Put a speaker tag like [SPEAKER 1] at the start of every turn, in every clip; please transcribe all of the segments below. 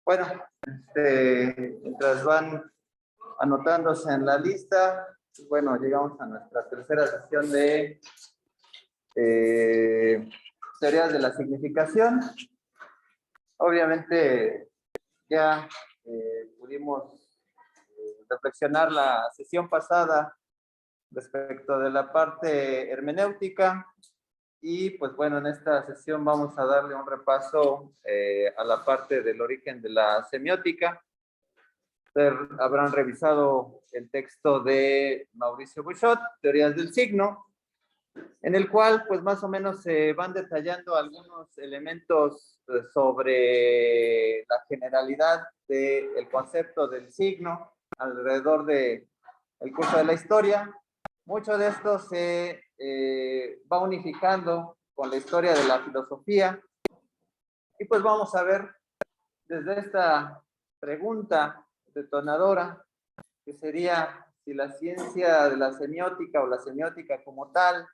[SPEAKER 1] Bueno, mientras van anotándose en la lista, pues bueno, llegamos a nuestra tercera sesión de teorías de la significación. Obviamente ya pudimos reflexionar la sesión pasada respecto de la parte hermenéutica y pues bueno, en esta sesión vamos a darle un repaso a la parte del origen de la semiótica. Habrán revisado el texto de Mauricio Bouchot, Teorías del Signo, en el cual pues más o menos se van detallando algunos elementos sobre la generalidad del concepto del signo alrededor del curso de la historia. Mucho de esto se va unificando con la historia de la filosofía y pues vamos a ver desde esta pregunta detonadora, que sería si la ciencia de la semiótica o la semiótica como tal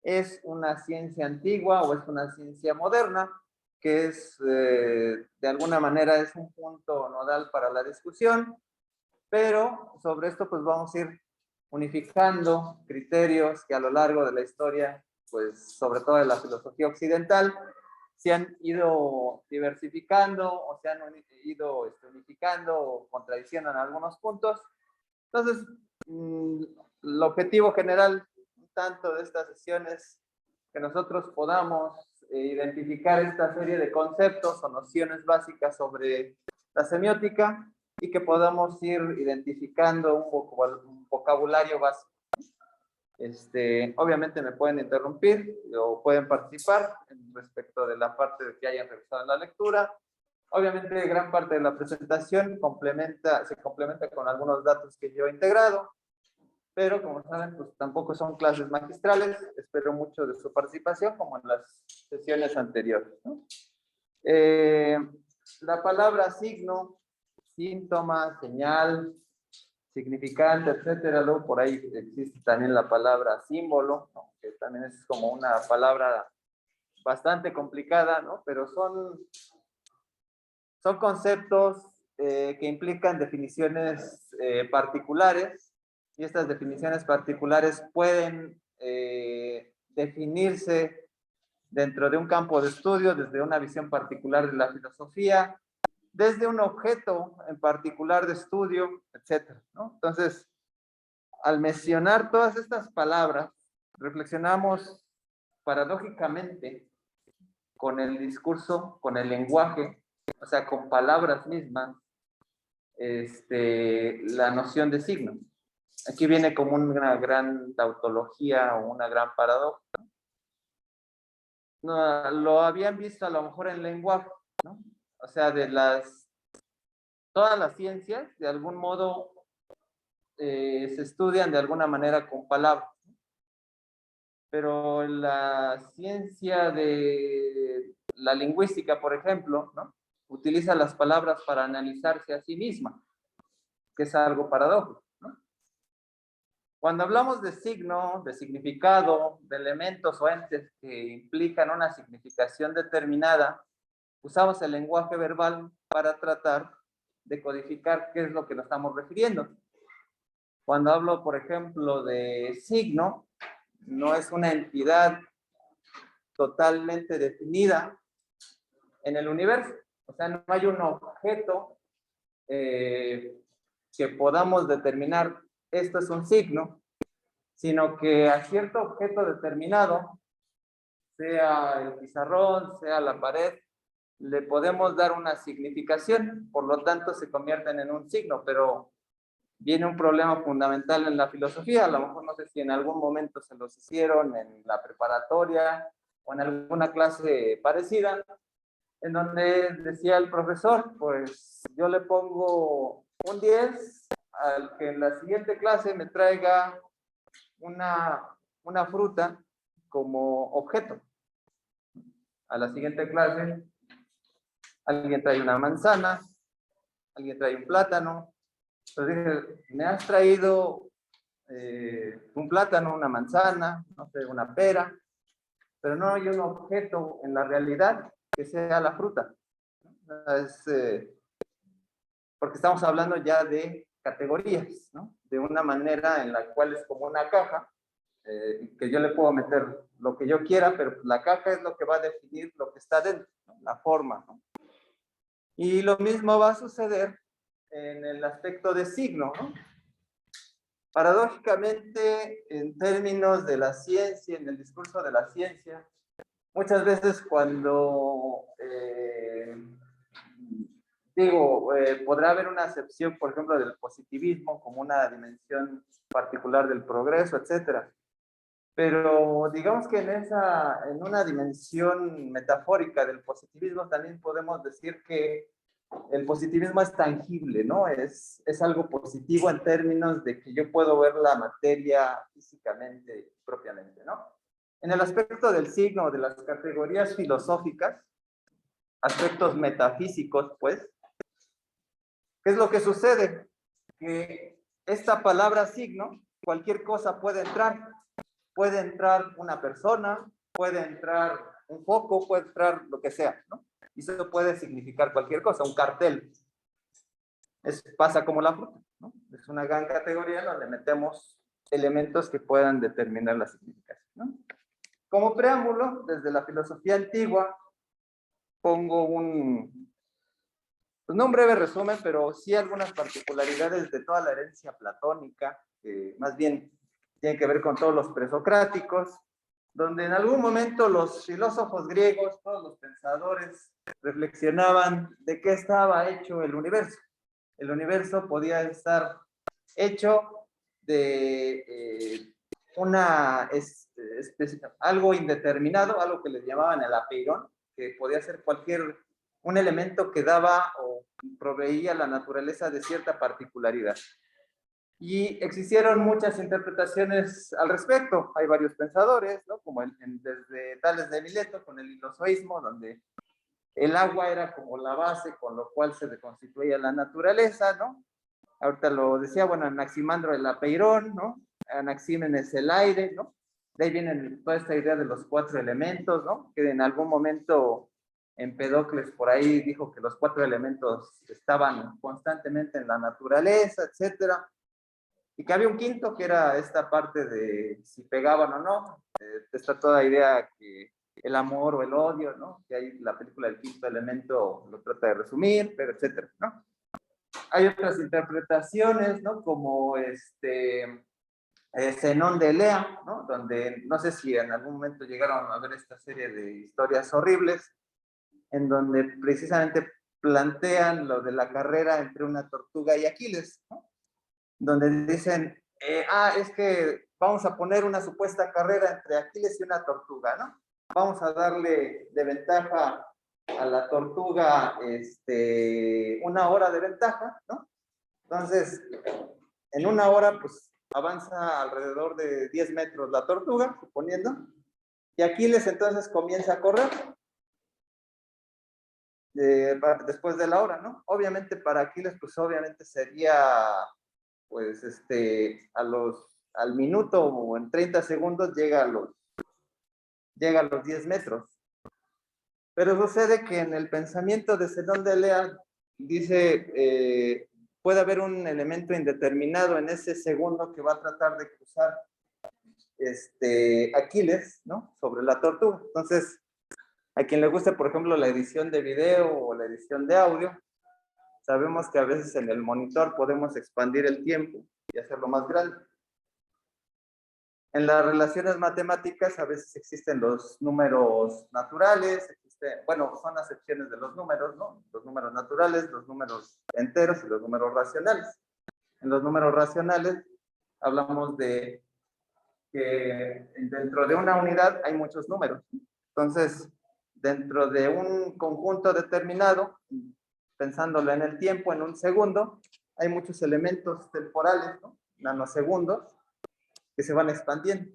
[SPEAKER 1] es una ciencia antigua o es una ciencia moderna, que es de alguna manera es un punto nodal para la discusión, pero sobre esto pues vamos a ir unificando criterios que a lo largo de la historia, pues sobre todo de la filosofía occidental, se han ido diversificando o se han ido unificando o contradiciendo en algunos puntos. Entonces, el objetivo general tanto de estas sesiones es que nosotros podamos identificar esta serie de conceptos o nociones básicas sobre la semiótica y que podamos ir identificando un vocabulario básico. Obviamente me pueden interrumpir o pueden participar respecto de la parte de que hayan revisado en la lectura. Obviamente gran parte de la presentación se complementa con algunos datos que yo he integrado, pero como saben, pues tampoco son clases magistrales. Espero mucho de su participación como en las sesiones anteriores, ¿no? La palabra signo, síntoma, señal, significante, etcétera. Luego por ahí existe también la palabra símbolo, ¿no? Que también es como una palabra bastante complicada, ¿no? Pero son conceptos que implican definiciones particulares, y estas definiciones particulares pueden definirse dentro de un campo de estudio, desde una visión particular de la filosofía, desde un objeto en particular de estudio, etcétera, ¿no? Entonces, al mencionar todas estas palabras, reflexionamos paradójicamente con el discurso, con el lenguaje, o sea, con palabras mismas, la noción de signo. Aquí viene como una gran tautología o una gran paradoja. No, lo habían visto a lo mejor en lenguaje, ¿no? O sea, todas las ciencias, de algún modo, se estudian de alguna manera con palabras. Pero la ciencia de la lingüística, por ejemplo, ¿no? Utiliza las palabras para analizarse a sí misma, que es algo paradójico, ¿no? Cuando hablamos de signo, de significado, de elementos o entes que implican una significación determinada, usamos el lenguaje verbal para tratar de codificar qué es lo que nos estamos refiriendo. Cuando hablo, por ejemplo, de signo, no es una entidad totalmente definida en el universo. O sea, no hay un objeto que podamos determinar, esto es un signo, sino que a cierto objeto determinado, sea el pizarrón, sea la pared, le podemos dar una significación, por lo tanto se convierten en un signo, pero viene un problema fundamental en la filosofía. A lo mejor no sé si en algún momento se los hicieron en la preparatoria o en alguna clase parecida, en donde decía el profesor, pues yo le pongo un 10 al que en la siguiente clase me traiga una fruta como objeto. A la siguiente clase, alguien trae una manzana, alguien trae un plátano. Entonces dije, me has traído un plátano, una manzana, no sé, una pera, pero no hay un objeto en la realidad que sea la fruta. Es porque estamos hablando ya de categorías, ¿no? De una manera en la cual es como una caja, que yo le puedo meter lo que yo quiera, pero la caja es lo que va a definir lo que está dentro, ¿no? La forma, ¿no? Y lo mismo va a suceder en el aspecto de signo, ¿no? Paradójicamente, en términos de la ciencia, en el discurso de la ciencia, muchas veces cuando podrá haber una acepción, por ejemplo, del positivismo como una dimensión particular del progreso, etcétera. Pero digamos que en una dimensión metafórica del positivismo también podemos decir que el positivismo es tangible, ¿no? Es algo positivo en términos de que yo puedo ver la materia físicamente, propiamente, ¿no? En el aspecto del signo, de las categorías filosóficas, aspectos metafísicos, pues, ¿qué es lo que sucede? Que esta palabra signo, cualquier cosa puede entrar. Puede entrar una persona, puede entrar un foco, puede entrar lo que sea, ¿no? Y eso puede significar cualquier cosa, un cartel. Pasa como la fruta, ¿no? Es una gran categoría donde metemos elementos que puedan determinar la significación, ¿no? Como preámbulo, desde la filosofía antigua, pongo pues no un breve resumen, pero sí algunas particularidades de toda la herencia platónica, que más bien tiene que ver con todos los presocráticos, donde en algún momento los filósofos griegos, todos los pensadores, reflexionaban de qué estaba hecho el universo. El universo podía estar hecho de algo indeterminado, algo que les llamaban el apeirón, que podía ser un elemento que daba o proveía la naturaleza de cierta particularidad. Y existieron muchas interpretaciones al respecto. Hay varios pensadores, ¿no? Como desde Tales de Mileto con el ilozoísmo, donde el agua era como la base con lo cual se reconstituía la naturaleza, ¿no? Ahorita lo decía, bueno, Anaximandro el apeirón, ¿no? Anaxímenes el aire, ¿no? De ahí viene toda esta idea de los 4 elementos, ¿no? Que en algún momento Empedocles por ahí dijo que los 4 elementos estaban constantemente en la naturaleza, etcétera. Y que había un quinto que era esta parte de si pegaban o no. Está toda idea que el amor o el odio, ¿no? Que ahí la película del quinto elemento lo trata de resumir, pero etcétera, ¿no? Hay otras interpretaciones, ¿no? Como Zenón de Elea, ¿no? Donde no sé si en algún momento llegaron a ver esta serie de historias horribles, en donde precisamente plantean lo de la carrera entre una tortuga y Aquiles, ¿no? Donde dicen, es que vamos a poner una supuesta carrera entre Aquiles y una tortuga, ¿no? Vamos a darle de ventaja a la tortuga 1 hora de ventaja, ¿no? Entonces, en 1 hora, pues avanza alrededor de 10 metros la tortuga, suponiendo, y Aquiles entonces comienza a correr después de la hora, ¿no? Obviamente para Aquiles, pues obviamente sería pues al minuto o en 30 segundos llega a los 10 metros. Pero sucede que en el pensamiento de Zenón de Elea dice, puede haber un elemento indeterminado en ese segundo que va a tratar de cruzar Aquiles, ¿no? Sobre la tortuga. Entonces, a quien le guste, por ejemplo, la edición de video o la edición de audio, sabemos que a veces en el monitor podemos expandir el tiempo y hacerlo más grande. En las relaciones matemáticas a veces existen los números naturales, son acepciones de los números, ¿no? Los números naturales, los números enteros y los números racionales. En los números racionales hablamos de que dentro de una unidad hay muchos números. Entonces, dentro de un conjunto determinado, pensándolo en el tiempo, en un segundo, hay muchos elementos temporales, ¿no? Nanosegundos, que se van expandiendo.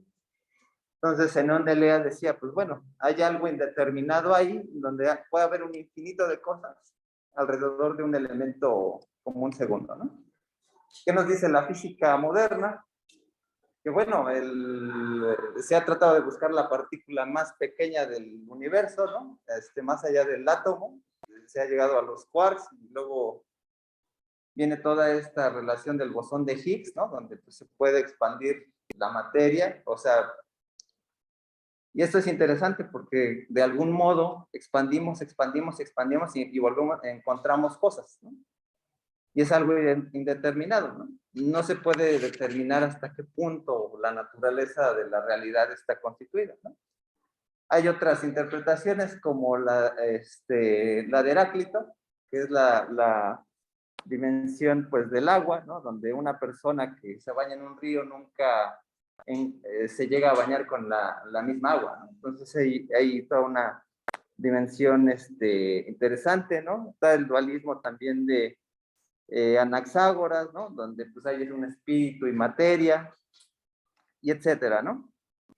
[SPEAKER 1] Entonces, Zenón de Elea decía, pues bueno, hay algo indeterminado ahí, donde puede haber un infinito de cosas alrededor de un elemento como un segundo, ¿no? ¿Qué nos dice la física moderna? Que bueno, se ha tratado de buscar la partícula más pequeña del universo, ¿no? Más allá del átomo, se ha llegado a los quarks y luego viene toda esta relación del bosón de Higgs, ¿no? Donde pues, se puede expandir la materia, o sea, y esto es interesante porque de algún modo expandimos y volvemos, encontramos cosas, ¿no? Y es algo indeterminado, ¿no? No se puede determinar hasta qué punto la naturaleza de la realidad está constituida, ¿no? Hay otras interpretaciones como la de Heráclito, que es la dimensión pues del agua, ¿no? Donde una persona que se baña en un río nunca se llega a bañar con la misma agua, ¿no? Entonces hay toda una dimensión interesante, ¿no? Está el dualismo también de Anaxágoras, ¿no? Donde pues hay un espíritu y materia, y etcétera, ¿no?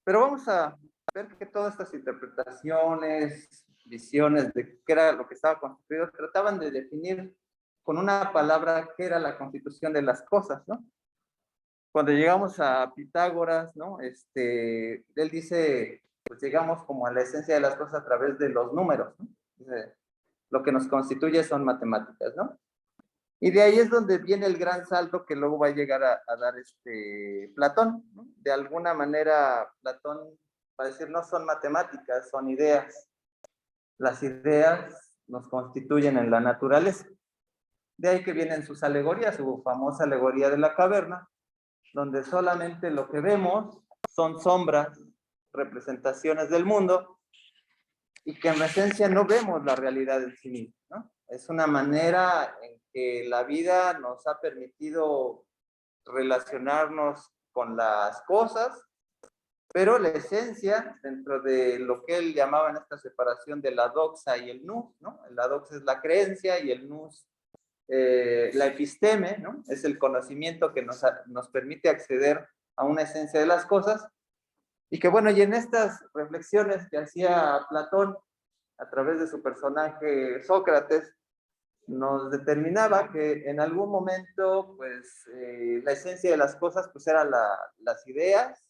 [SPEAKER 1] Pero vamos a ver que todas estas interpretaciones, visiones de qué era lo que estaba constituido, trataban de definir con una palabra qué era la constitución de las cosas, ¿no? Cuando llegamos a Pitágoras, ¿no? Él dice, pues llegamos como a la esencia de las cosas a través de los números, ¿no? Dice, lo que nos constituye son matemáticas, ¿no? Y de ahí es donde viene el gran salto que luego va a llegar a dar Platón, ¿no? De alguna manera, Platón va a decir, no son matemáticas, son ideas. Las ideas nos constituyen en la naturaleza. De ahí que vienen sus alegorías, su famosa alegoría de la caverna, donde solamente lo que vemos son sombras, representaciones del mundo, y que en esencia no vemos la realidad en sí misma, ¿no? Es una manera en que la vida nos ha permitido relacionarnos con las cosas, pero la esencia, dentro de lo que él llamaba en esta separación de la doxa y el nous, ¿no? La doxa es la creencia y el nous, la episteme, ¿no? Es el conocimiento que nos permite acceder a una esencia de las cosas, y que bueno, y en estas reflexiones que hacía Platón a través de su personaje Sócrates, nos determinaba que en algún momento, pues, la esencia de las cosas, pues, eran las ideas,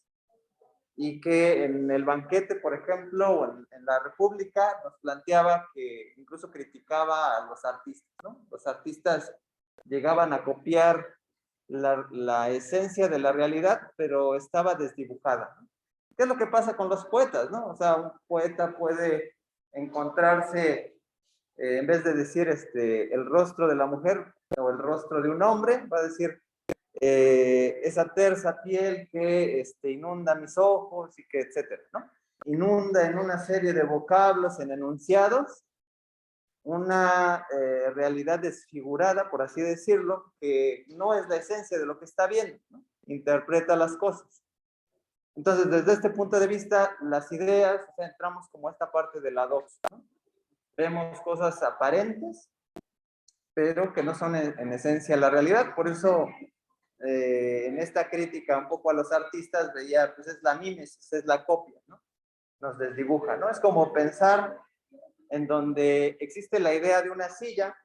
[SPEAKER 1] y que en el banquete, por ejemplo, o en la República, nos planteaba que incluso criticaba a los artistas, ¿no? Los artistas llegaban a copiar la esencia de la realidad, pero estaba desdibujada, ¿no? ¿Qué es lo que pasa con los poetas, no? O sea, un poeta puede encontrarse, en vez de decir el rostro de la mujer o el rostro de un hombre, va a decir esa tersa piel que inunda mis ojos y que etcétera, ¿no? Inunda en una serie de vocablos, en enunciados, una realidad desfigurada, por así decirlo, que no es la esencia de lo que está viendo, ¿no? Interpreta las cosas. Entonces, desde este punto de vista, las ideas, o sea, entramos como esta parte de la doxa, ¿no? Vemos cosas aparentes, pero que no son en esencia la realidad. Por eso, en esta crítica un poco a los artistas, veía, pues es la mímesis, es la copia, ¿no? Nos desdibuja, ¿no? Es como pensar en donde existe la idea de una silla,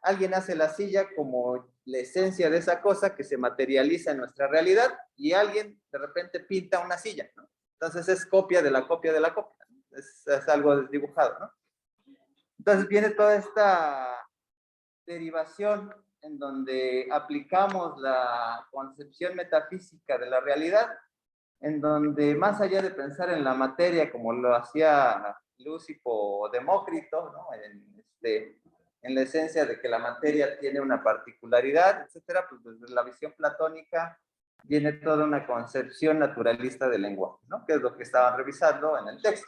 [SPEAKER 1] alguien hace la silla como la esencia de esa cosa que se materializa en nuestra realidad, y alguien de repente pinta una silla, ¿no? Entonces es copia de la copia de la copia, ¿no? Es algo desdibujado, ¿no? Entonces viene toda esta derivación en donde aplicamos la concepción metafísica de la realidad, en donde más allá de pensar en la materia como lo hacía Lúcipo o Demócrito, ¿no? En la esencia de que la materia tiene una particularidad, etcétera, pues desde la visión platónica viene toda una concepción naturalista del lenguaje, ¿no? Que es lo que estaban revisando en el texto.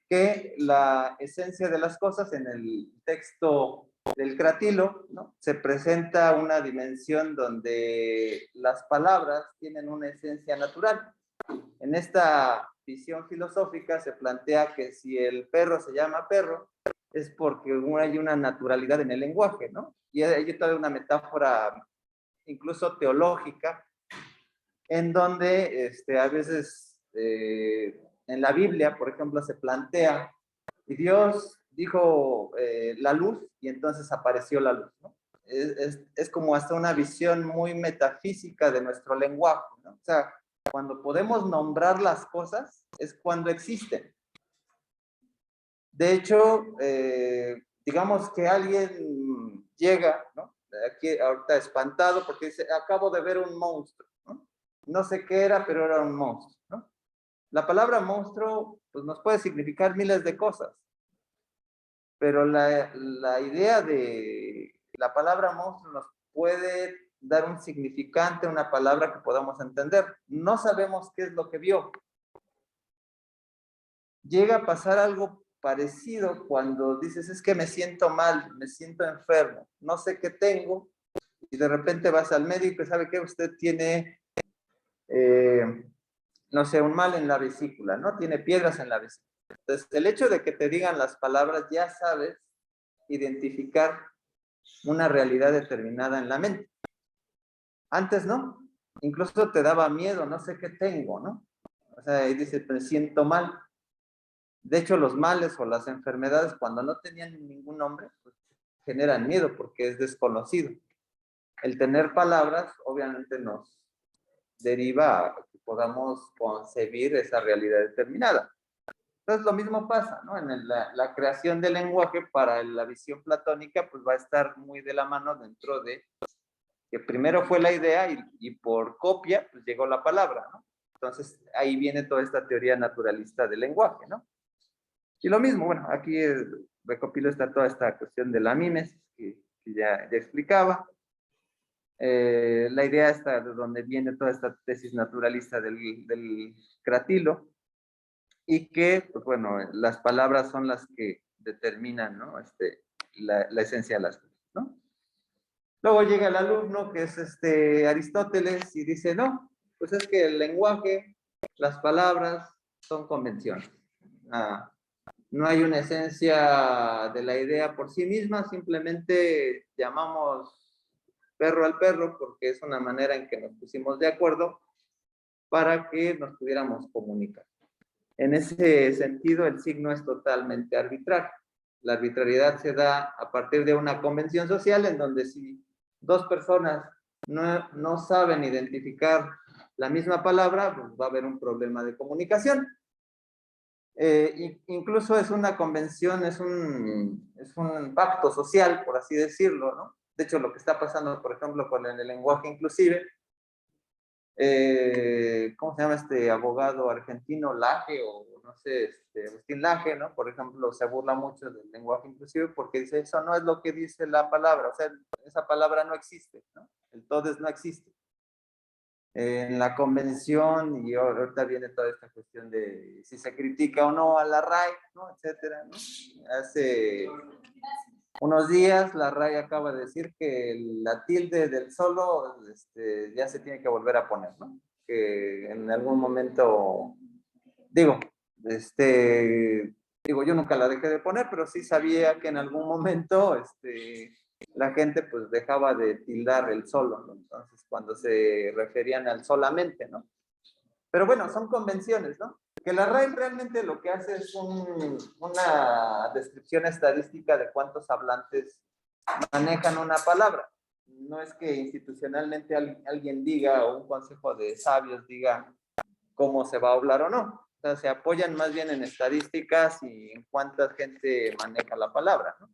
[SPEAKER 1] Que la esencia de las cosas en el texto del Cratilo, ¿no? Se presenta una dimensión donde las palabras tienen una esencia natural. En esta visión filosófica se plantea que si el perro se llama perro, es porque hay una naturalidad en el lenguaje, ¿no? Y hay toda una metáfora, incluso teológica, en donde a veces en la Biblia, por ejemplo, se plantea, y Dios dijo la luz, y entonces apareció la luz, ¿no? Es como hasta una visión muy metafísica de nuestro lenguaje, ¿no? O sea, cuando podemos nombrar las cosas, es cuando existen. De hecho, digamos que alguien llega, ¿no? aquí ahorita espantado porque dice, acabo de ver un monstruo, ¿no? No sé qué era, pero era un monstruo, ¿no? La palabra monstruo, pues nos puede significar miles de cosas, pero la idea de la palabra monstruo nos puede dar un significante, una palabra que podamos entender. No sabemos qué es lo que vio. Llega a pasar algo parecido cuando dices, es que me siento mal, me siento enfermo, no sé qué tengo, y de repente vas al médico y sabe que usted tiene, no sé, un mal en la vesícula, ¿no? Tiene piedras en la vesícula. Entonces, el hecho de que te digan las palabras, ya sabes identificar una realidad determinada en la mente. Antes no, incluso te daba miedo, no sé qué tengo, ¿no? O sea, y dices, me siento mal. De hecho, los males o las enfermedades, cuando no tenían ningún nombre, pues, generan miedo porque es desconocido. El tener palabras, obviamente, nos deriva a que podamos concebir esa realidad determinada. Entonces, lo mismo pasa, ¿no? En la creación del lenguaje para la visión platónica, pues va a estar muy de la mano dentro de que primero fue la idea y por copia, pues llegó la palabra, ¿no? Entonces, ahí viene toda esta teoría naturalista del lenguaje, ¿no? Y lo mismo, bueno, aquí recopilo toda esta cuestión de la mimesis que ya explicaba. La idea está de donde viene toda esta tesis naturalista del Cratilo y que, pues bueno, las palabras son las que determinan, ¿no? La esencia de las cosas, ¿no? Luego llega el alumno, que es Aristóteles, y dice, no, pues es que el lenguaje, las palabras son convenciones. No hay una esencia de la idea por sí misma, simplemente llamamos perro al perro porque es una manera en que nos pusimos de acuerdo para que nos pudiéramos comunicar. En ese sentido, el signo es totalmente arbitrario. La arbitrariedad se da a partir de una convención social en donde si dos personas no saben identificar la misma palabra, pues va a haber un problema de comunicación. Incluso es una convención, es un pacto social, por así decirlo, ¿no? De hecho, lo que está pasando, por ejemplo, con el lenguaje inclusive, ¿cómo se llama este abogado argentino? Laje, o no sé, Agustín Laje, ¿no? Por ejemplo, se burla mucho del lenguaje inclusive porque dice, eso no es lo que dice la palabra, o sea, esa palabra no existe, ¿no? El todes no existe. En la convención, y ahorita viene toda esta cuestión de si se critica o no a la RAE, ¿no? Etcétera, ¿no? Hace unos días la RAE acaba de decir que la tilde del solo ya se tiene que volver a poner, ¿no? Que en algún momento, digo, yo nunca la dejé de poner, pero sí sabía que en algún momento, la gente pues dejaba de tildar el solo, ¿no? Entonces cuando se referían al solamente, ¿no? Pero bueno, son convenciones, ¿no? Que la RAE realmente lo que hace es una descripción estadística de cuántos hablantes manejan una palabra. No es que institucionalmente alguien diga o un consejo de sabios diga cómo se va a hablar o no. O sea, se apoyan más bien en estadísticas y en cuánta gente maneja la palabra, ¿no?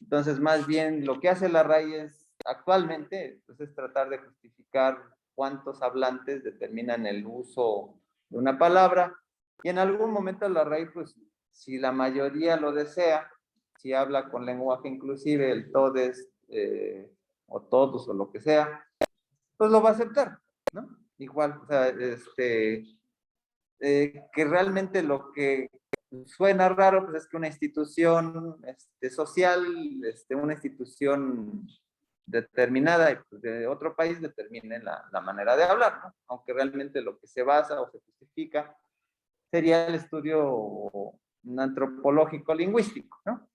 [SPEAKER 1] Entonces, más bien, lo que hace la RAE actualmente pues, es tratar de justificar cuántos hablantes determinan el uso de una palabra. Y en algún momento la RAE, pues, si la mayoría lo desea, si habla con lenguaje inclusive, el todes, o todos, o lo que sea, pues lo va a aceptar, ¿no? Igual, o sea, que realmente lo que suena raro, pues es que una institución social, una institución determinada pues, de otro país determine la manera de hablar, ¿no? Aunque realmente lo que se basa o se justifica sería el estudio antropológico lingüístico, ¿no?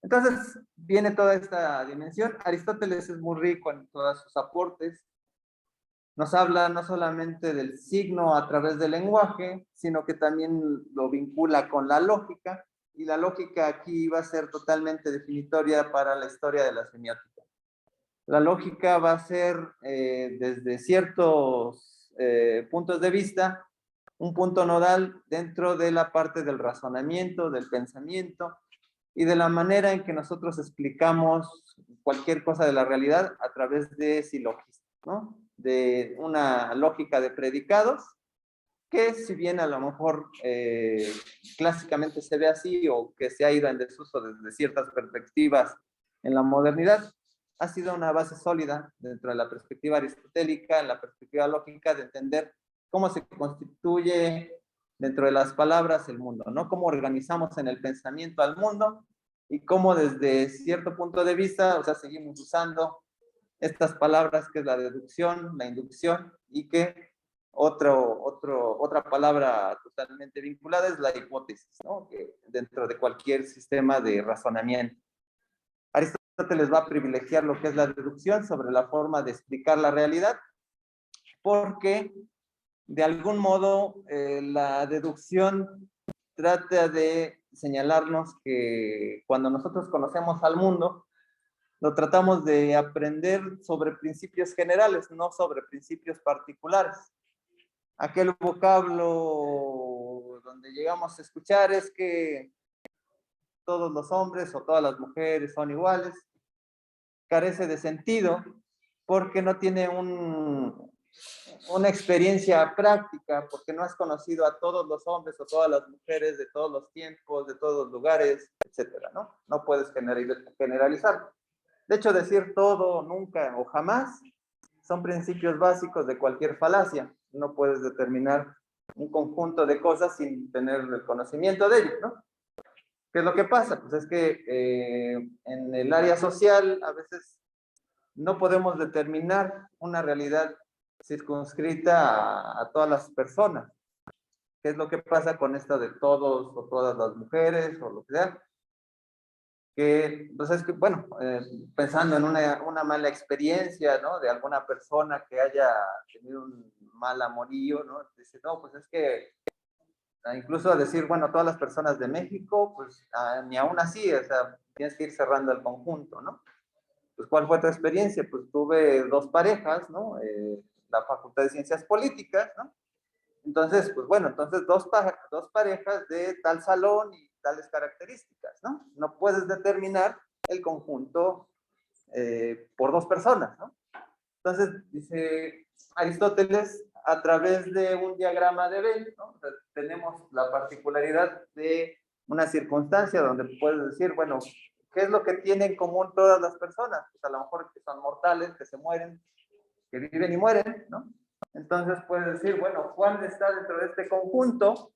[SPEAKER 1] Entonces viene toda esta dimensión. Aristóteles es muy rico en todos sus aportes. Nos habla no solamente del signo a través del lenguaje, sino que también lo vincula con la lógica, y la lógica aquí va a ser totalmente definitoria para la historia de la semiótica. La lógica va a ser, desde ciertos puntos de vista, un punto nodal dentro de la parte del razonamiento, del pensamiento, y de la manera en que nosotros explicamos cualquier cosa de la realidad a través de silogismos, ¿no? De una lógica de predicados, que si bien a lo mejor clásicamente se ve así o que se ha ido en desuso desde ciertas perspectivas en la modernidad, ha sido una base sólida dentro de la perspectiva aristotélica, en la perspectiva lógica de entender cómo se constituye dentro de las palabras el mundo, ¿no? Cómo organizamos en el pensamiento al mundo y cómo desde cierto punto de vista, o sea, seguimos usando estas palabras que es la deducción, la inducción y que otra palabra totalmente vinculada es la hipótesis, ¿no? Que dentro de cualquier sistema de razonamiento. Aristóteles va a privilegiar lo que es la deducción sobre la forma de explicar la realidad, porque de algún modo la deducción trata de señalarnos que cuando nosotros conocemos al mundo, lo tratamos de aprender sobre principios generales, no sobre principios particulares. Aquel vocablo donde llegamos a escuchar es que todos los hombres o todas las mujeres son iguales, carece de sentido porque no tiene una experiencia práctica, porque no has conocido a todos los hombres o todas las mujeres de todos los tiempos, de todos los lugares, etcétera, ¿no? No puedes generalizar. De hecho, decir todo, nunca o jamás son principios básicos de cualquier falacia. No puedes determinar un conjunto de cosas sin tener el conocimiento de ello, ¿no? ¿Qué es lo que pasa? Pues es que en el área social a veces no podemos determinar una realidad circunscrita a todas las personas. ¿Qué es lo que pasa con esta de todos o todas las mujeres o lo que sea? Que, pues es que, bueno, pensando en una mala experiencia, ¿no? De alguna persona que haya tenido un mal amorío, ¿no? Dice, no, pues es que, incluso a decir, bueno, todas las personas de México, pues ni aún así, o sea, tienes que ir cerrando el conjunto, ¿no? Pues, ¿cuál fue tu experiencia? Pues tuve dos parejas, ¿no? La Facultad de Ciencias Políticas, ¿no? Entonces, pues bueno, entonces dos parejas de tal salón y tales características, ¿no? No puedes determinar el conjunto por dos personas, ¿no? Entonces, dice Aristóteles, a través de un diagrama de Venn, ¿no? O sea, tenemos la particularidad de una circunstancia donde puedes decir, bueno, ¿qué es lo que tienen en común todas las personas? Pues a lo mejor que son mortales, que se mueren, que viven y mueren, ¿no? Entonces puedes decir, bueno, Juan está dentro de este conjunto,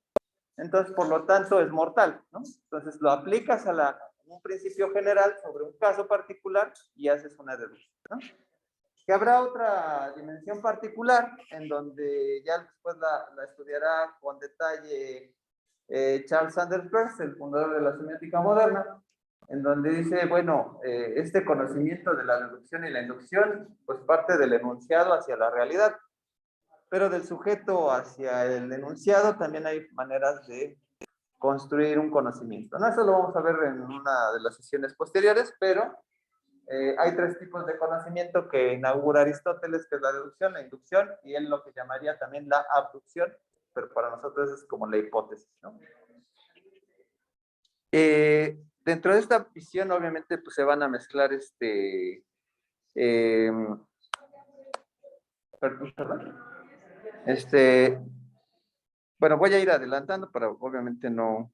[SPEAKER 1] entonces por lo tanto es mortal, ¿no? Entonces lo aplicas a un principio general sobre un caso particular y haces una deducción, ¿no? Que habrá otra dimensión particular en donde ya después la estudiará con detalle Charles Sanders Peirce, el fundador de la semiótica moderna, en donde dice, bueno, este conocimiento de la deducción y la inducción, pues parte del enunciado hacia la realidad, pero del sujeto hacia el enunciado también hay maneras de construir un conocimiento, ¿no? Eso lo vamos a ver en una de las sesiones posteriores, pero hay tres tipos de conocimiento que inaugura Aristóteles, que es la deducción, la inducción, y él lo que llamaría también la abducción, pero para nosotros es como la hipótesis, ¿no? Dentro de esta visión, obviamente, pues se van a mezclar perdón, bueno, voy a ir adelantando para obviamente no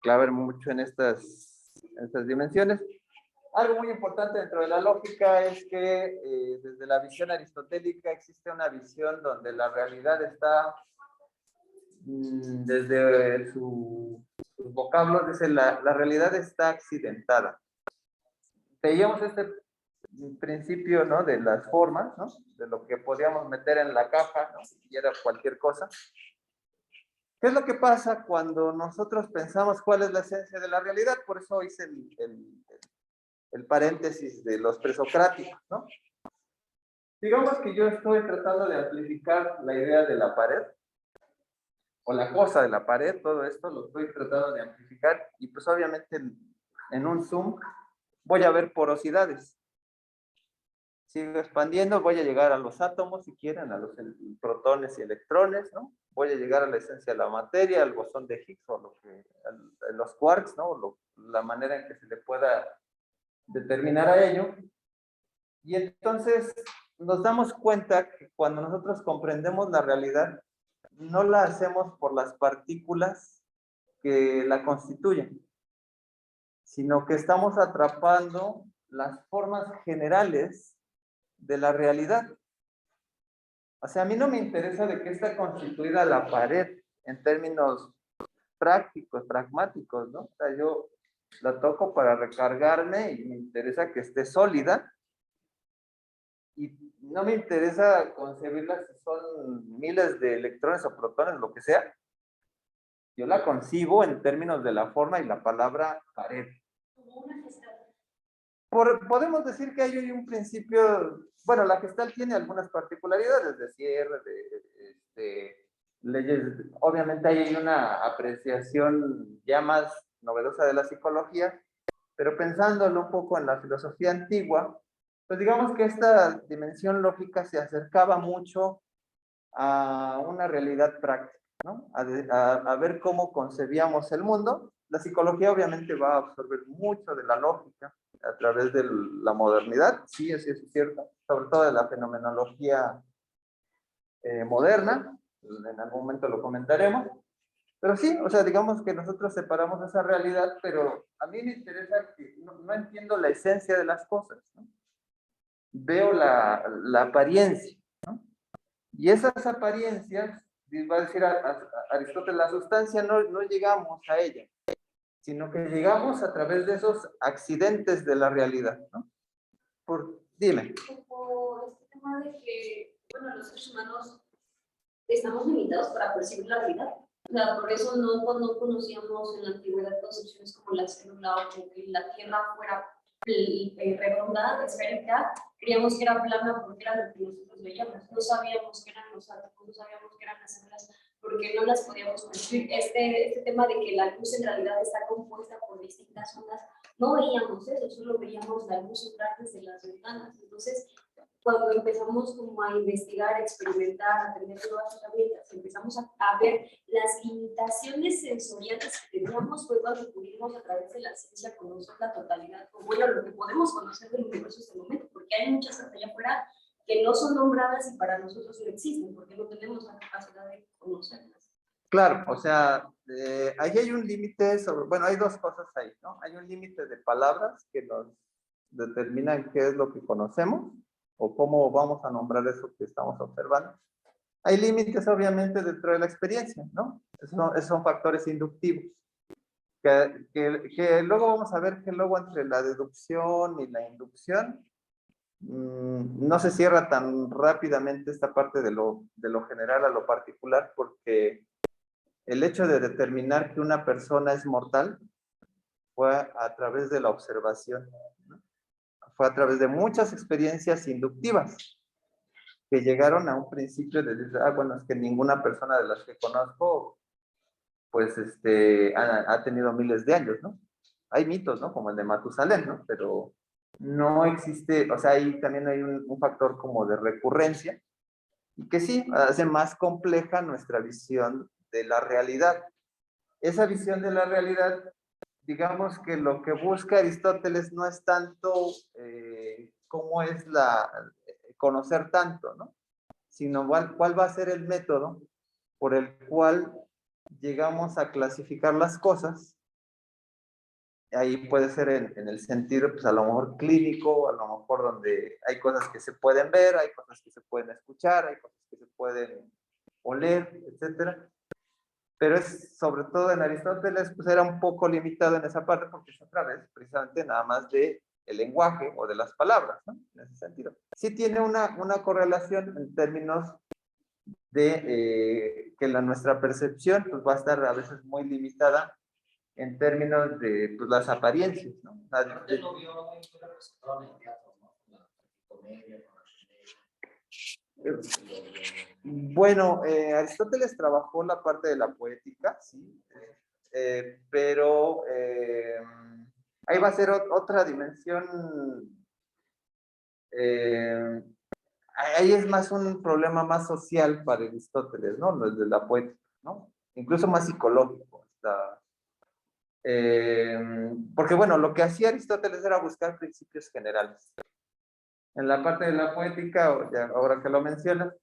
[SPEAKER 1] clavar mucho en estas dimensiones. Algo muy importante dentro de la lógica es que desde la visión aristotélica existe una visión donde la realidad está, desde sus vocablos, dice la realidad está accidentada. Veíamos este principio, ¿no? De las formas, ¿no? De lo que podíamos meter en la caja, ¿no? Y era cualquier cosa. ¿Qué es lo que pasa cuando nosotros pensamos cuál es la esencia de la realidad? Por eso hice el paréntesis de los presocráticos, ¿no? Digamos que yo estoy tratando de amplificar la idea de la pared, o la cosa de la pared, todo esto lo estoy tratando de amplificar, y pues obviamente en un zoom voy a ver porosidades. Sigo expandiendo, voy a llegar a los átomos, si quieren, a los protones y electrones, ¿no? voy a llegar a la esencia de la materia, al bosón de Higgs, o los quarks, ¿no? La manera en que se le pueda determinar a ello. Y entonces nos damos cuenta que cuando nosotros comprendemos la realidad, no la hacemos por las partículas que la constituyen, sino que estamos atrapando las formas generales de la realidad. O sea, a mí no me interesa de qué está constituida la pared en términos prácticos, pragmáticos, ¿no? O sea, yo la toco para recargarme y me interesa que esté sólida, y no me interesa concebirla si son miles de electrones o protones, lo que sea. Yo la concibo en términos de la forma y la palabra pared. Como una gestal. Podemos decir que hay un principio, bueno, la gestal tiene algunas particularidades de cierre, de leyes, obviamente hay una apreciación ya más novedosa de la psicología, pero pensándolo un poco en la filosofía antigua, pues digamos que esta dimensión lógica se acercaba mucho a una realidad práctica, ¿no? A ver cómo concebíamos el mundo. La psicología obviamente va a absorber mucho de la lógica a través de la modernidad, sí, eso es cierto, sobre todo de la fenomenología moderna, en algún momento lo comentaremos, pero sí, o sea, digamos que nosotros separamos esa realidad, pero a mí me interesa que no entiendo la esencia de las cosas, ¿no? Veo la apariencia, ¿no? Y esas apariencias, va a decir Aristóteles, la sustancia no llegamos a ella, sino que llegamos a través de esos accidentes de la realidad, ¿no? Dime.
[SPEAKER 2] Como este tema de que, bueno, los seres humanos estamos limitados para percibir la realidad. O sea, por eso no conocíamos en la antigüedad concepciones como la célula o que la Tierra fuera redonda, esférica. Creíamos que era plana porque era lo que nosotros veíamos. No sabíamos qué eran los átomos, no sabíamos qué eran las células, porque no las podíamos percibir. Este tema de que la luz en realidad está compuesta por distintas ondas, no veíamos eso, solo veíamos la luz entrar desde las ventanas. Entonces, cuando empezamos como a investigar, a experimentar, a tener nuevas herramientas, empezamos a ver las limitaciones sensoriales que teníamos, fue cuando pudimos a través de la ciencia conocer la totalidad, o bueno, lo que podemos conocer del universo hasta el momento, porque hay muchas hasta allá afuera que no son nombradas y para nosotros no existen, porque no tenemos la capacidad de conocerlas.
[SPEAKER 1] Claro, o sea, ahí hay un límite sobre, bueno, hay dos cosas ahí, ¿no? Hay un límite de palabras que nos determinan qué es lo que conocemos, o cómo vamos a nombrar eso que estamos observando. Hay límites, obviamente, dentro de la experiencia, ¿no? Esos son factores inductivos. Que luego vamos a ver que luego entre la deducción y la inducción no se cierra tan rápidamente esta parte de lo general a lo particular, porque el hecho de determinar que una persona es mortal fue a través de la observación, ¿no? Fue a través de muchas experiencias inductivas que llegaron a un principio de decir, bueno, es que ninguna persona de las que conozco, pues, ha tenido miles de años, ¿no? Hay mitos, ¿no? Como el de Matusalén, ¿no? Pero no existe, o sea, ahí también hay un factor como de recurrencia, y que sí, hace más compleja nuestra visión de la realidad. Esa visión de la realidad, digamos que lo que busca Aristóteles no es tanto cómo es conocer tanto, ¿no? Sino cuál va a ser el método por el cual llegamos a clasificar las cosas. Ahí puede ser en el sentido, pues a lo mejor clínico, a lo mejor donde hay cosas que se pueden ver, hay cosas que se pueden escuchar, hay cosas que se pueden oler, etcétera. Pero es, sobre todo en Aristóteles, pues era un poco limitado en esa parte, porque es otra vez precisamente nada más de el lenguaje o de las palabras, ¿no? En ese sentido. Sí tiene una correlación en términos de que nuestra percepción pues, va a estar a veces muy limitada en términos de pues, las apariencias, ¿no? Bueno, Aristóteles trabajó la parte de la poética, sí, pero ahí va a ser otra dimensión. ahí es más un problema más social para Aristóteles, ¿no? Lo de la poética, ¿no? Incluso más psicológico. Porque bueno, lo que hacía Aristóteles era buscar principios generales. En la parte de la poética, ahora que lo mencionas,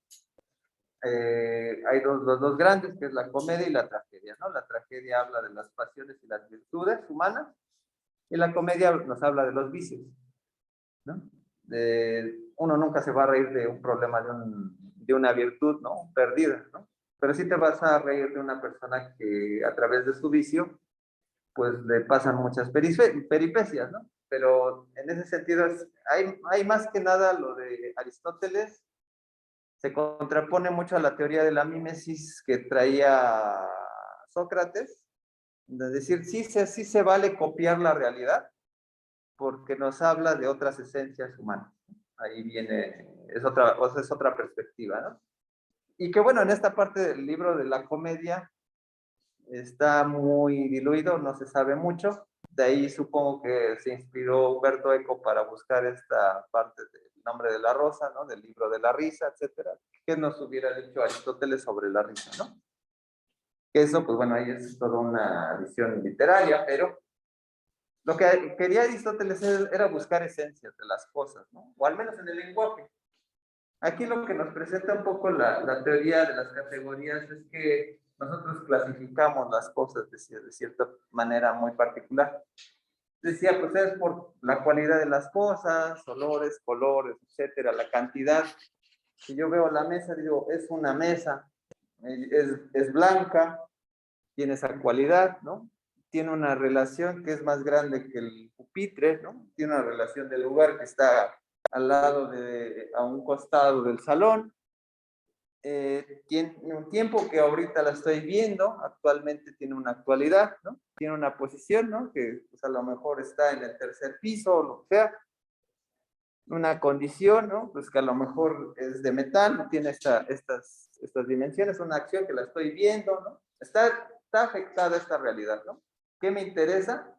[SPEAKER 1] hay los dos grandes, que es la comedia y la tragedia, ¿no? La tragedia habla de las pasiones y las virtudes humanas, y la comedia nos habla de los vicios, ¿no? Uno nunca se va a reír de un problema de una virtud, ¿no? Perdida, ¿no? Pero sí te vas a reír de una persona que a través de su vicio, pues le pasan muchas peripecias, ¿no? Pero en ese sentido hay más que nada lo de Aristóteles, se contrapone mucho a la teoría de la mímesis que traía Sócrates, es decir, sí se vale copiar la realidad porque nos habla de otras esencias humanas. Ahí viene, es otra perspectiva, ¿no? Y que bueno, en esta parte del libro de la comedia está muy diluido, no se sabe mucho. De ahí supongo que se inspiró Humberto Eco para buscar esta parte del nombre de la rosa, ¿no? Del libro de la risa, etcétera. ¿Qué nos hubiera dicho Aristóteles sobre la risa, no? Eso, pues bueno, ahí es toda una visión literaria, pero lo que quería Aristóteles era buscar esencias de las cosas, ¿no? O al menos en el lenguaje. Aquí lo que nos presenta un poco la teoría de las categorías es que nosotros clasificamos las cosas de cierta manera muy particular. Decía, pues es por la cualidad de las cosas, olores, colores, etcétera, la cantidad. Si yo veo la mesa, digo, es una mesa, es blanca, tiene esa cualidad, ¿no? Tiene una relación que es más grande que el pupitre, ¿no? Tiene una relación del lugar que está al lado a un costado del salón. Tiene un tiempo que ahorita la estoy viendo, actualmente tiene una actualidad, ¿no? Tiene una posición, ¿no? Que pues, a lo mejor está en el tercer piso o lo que sea. Una condición, ¿no? Pues que a lo mejor es de metal, ¿no? Tiene estas dimensiones, una acción que la estoy viendo, ¿no? Está afectada esta realidad, ¿no? ¿Qué me interesa?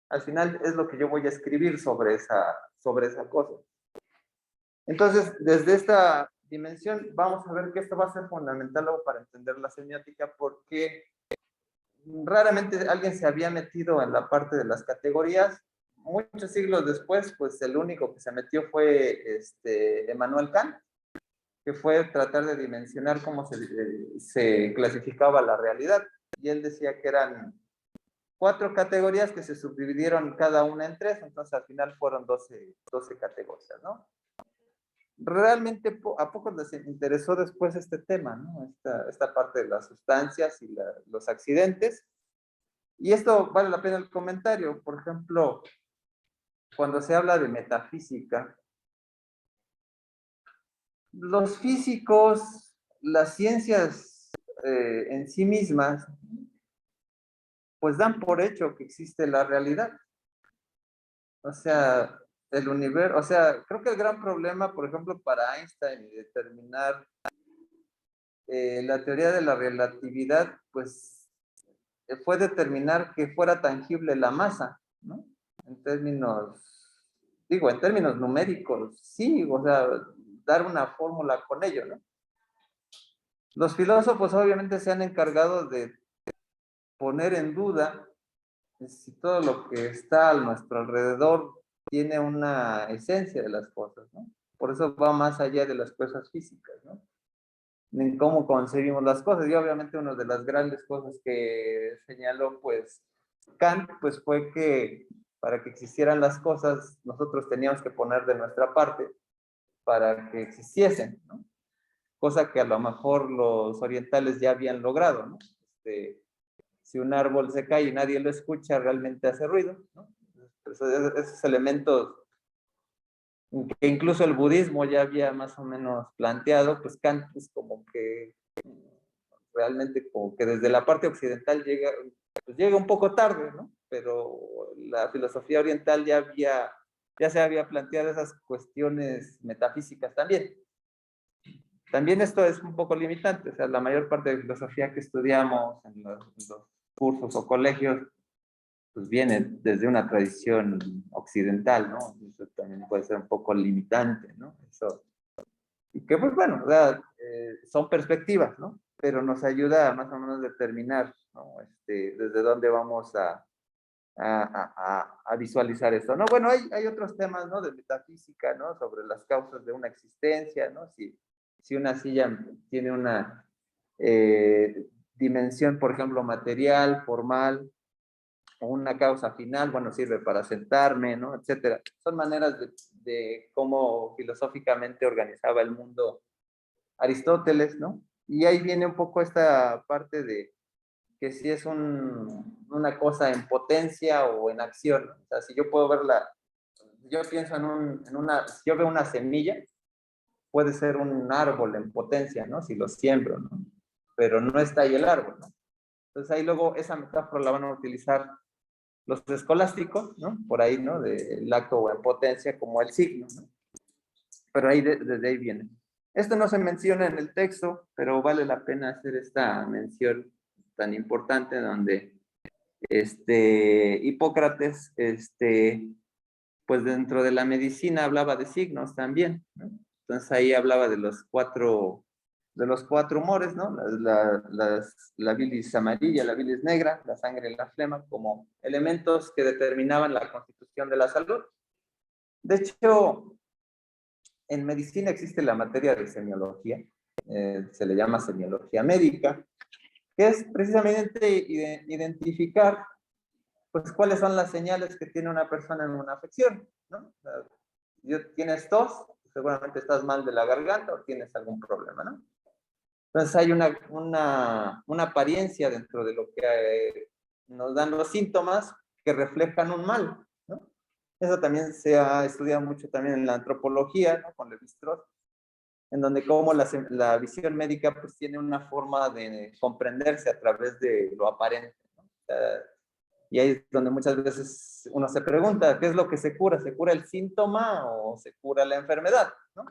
[SPEAKER 1] Al final es lo que yo voy a escribir sobre esa cosa. Entonces, desde esta dimensión, vamos a ver que esto va a ser fundamental luego para entender la semiótica, porque raramente alguien se había metido en la parte de las categorías. Muchos siglos después, pues el único que se metió fue Emmanuel Kant, que fue tratar de dimensionar cómo se clasificaba la realidad. Y él decía que eran 4 categorías que se subdividieron cada una en 3, entonces al final fueron 12 categorías, ¿no? Realmente a pocos les interesó después este tema, ¿no? Esta parte de las sustancias y los accidentes. Y esto vale la pena el comentario. Por ejemplo, cuando se habla de metafísica, los físicos, las ciencias en sí mismas, pues dan por hecho que existe la realidad. O sea, el universo, o sea, creo que el gran problema, por ejemplo, para Einstein y determinar la teoría de la relatividad, pues fue determinar que fuera tangible la masa, ¿no? En términos numéricos, sí, o sea, dar una fórmula con ello, ¿no? Los filósofos obviamente se han encargado de poner en duda si todo lo que está a nuestro alrededor tiene una esencia de las cosas, ¿no? Por eso va más allá de las cosas físicas, ¿no? En cómo concebimos las cosas. Y obviamente una de las grandes cosas que señaló, pues, Kant, pues fue que para que existieran las cosas, nosotros teníamos que poner de nuestra parte para que existiesen, ¿no? Cosa que a lo mejor los orientales ya habían logrado, ¿no? Si un árbol se cae y nadie lo escucha, realmente hace ruido, ¿no? Esos elementos que incluso el budismo ya había más o menos planteado, pues Kant es como que realmente como que desde la parte occidental llega un poco tarde, ¿no? Pero la filosofía oriental ya se había planteado esas cuestiones metafísicas también. También esto es un poco limitante, o sea, la mayor parte de filosofía que estudiamos en los cursos o colegios, pues viene desde una tradición occidental, ¿no? Eso también puede ser un poco limitante, ¿no? Eso Y que pues bueno, o sea, son perspectivas, ¿no? Pero nos ayuda a más o menos determinar, ¿no? Desde dónde vamos a visualizar esto, ¿no? Bueno, hay otros temas, ¿no? De metafísica, ¿no? Sobre las causas de una existencia, ¿no? Si una silla tiene una dimensión, por ejemplo, material, formal, o una causa final, bueno, sirve para sentarme, ¿no? Etcétera. Son maneras de cómo filosóficamente organizaba el mundo Aristóteles, ¿no? Y ahí viene un poco esta parte de que si es una cosa en potencia o en acción, ¿no? O sea, si yo puedo verla, yo pienso si yo veo una semilla, puede ser un árbol en potencia, ¿no? Si lo siembro, ¿no? Pero no está ahí el árbol, ¿no? Entonces ahí luego esa metáfora la van a utilizar los escolásticos, ¿no? Por ahí, ¿no? Del acto o en potencia como el signo, ¿no? Pero ahí desde ahí viene. Esto no se menciona en el texto, pero vale la pena hacer esta mención tan importante donde Hipócrates, pues dentro de la medicina hablaba de signos también, ¿no? Entonces ahí hablaba de los cuatro humores, ¿no? La bilis amarilla, la bilis negra, la sangre y la flema, como elementos que determinaban la constitución de la salud. De hecho, en medicina existe la materia de semiología, se le llama semiología médica, que es precisamente identificar pues cuáles son las señales que tiene una persona en una afección, ¿no? O sea, tienes tos, seguramente estás mal de la garganta o tienes algún problema, ¿no? Entonces hay una apariencia dentro de lo que nos dan los síntomas que reflejan un mal, ¿no? Eso también se ha estudiado mucho también en la antropología, ¿no? Con Levi-Strauss, en donde como la visión médica pues tiene una forma de comprenderse a través de lo aparente, ¿no? Y ahí es donde muchas veces uno se pregunta, ¿qué es lo que se cura? ¿Se cura el síntoma o se cura la enfermedad? ¿No?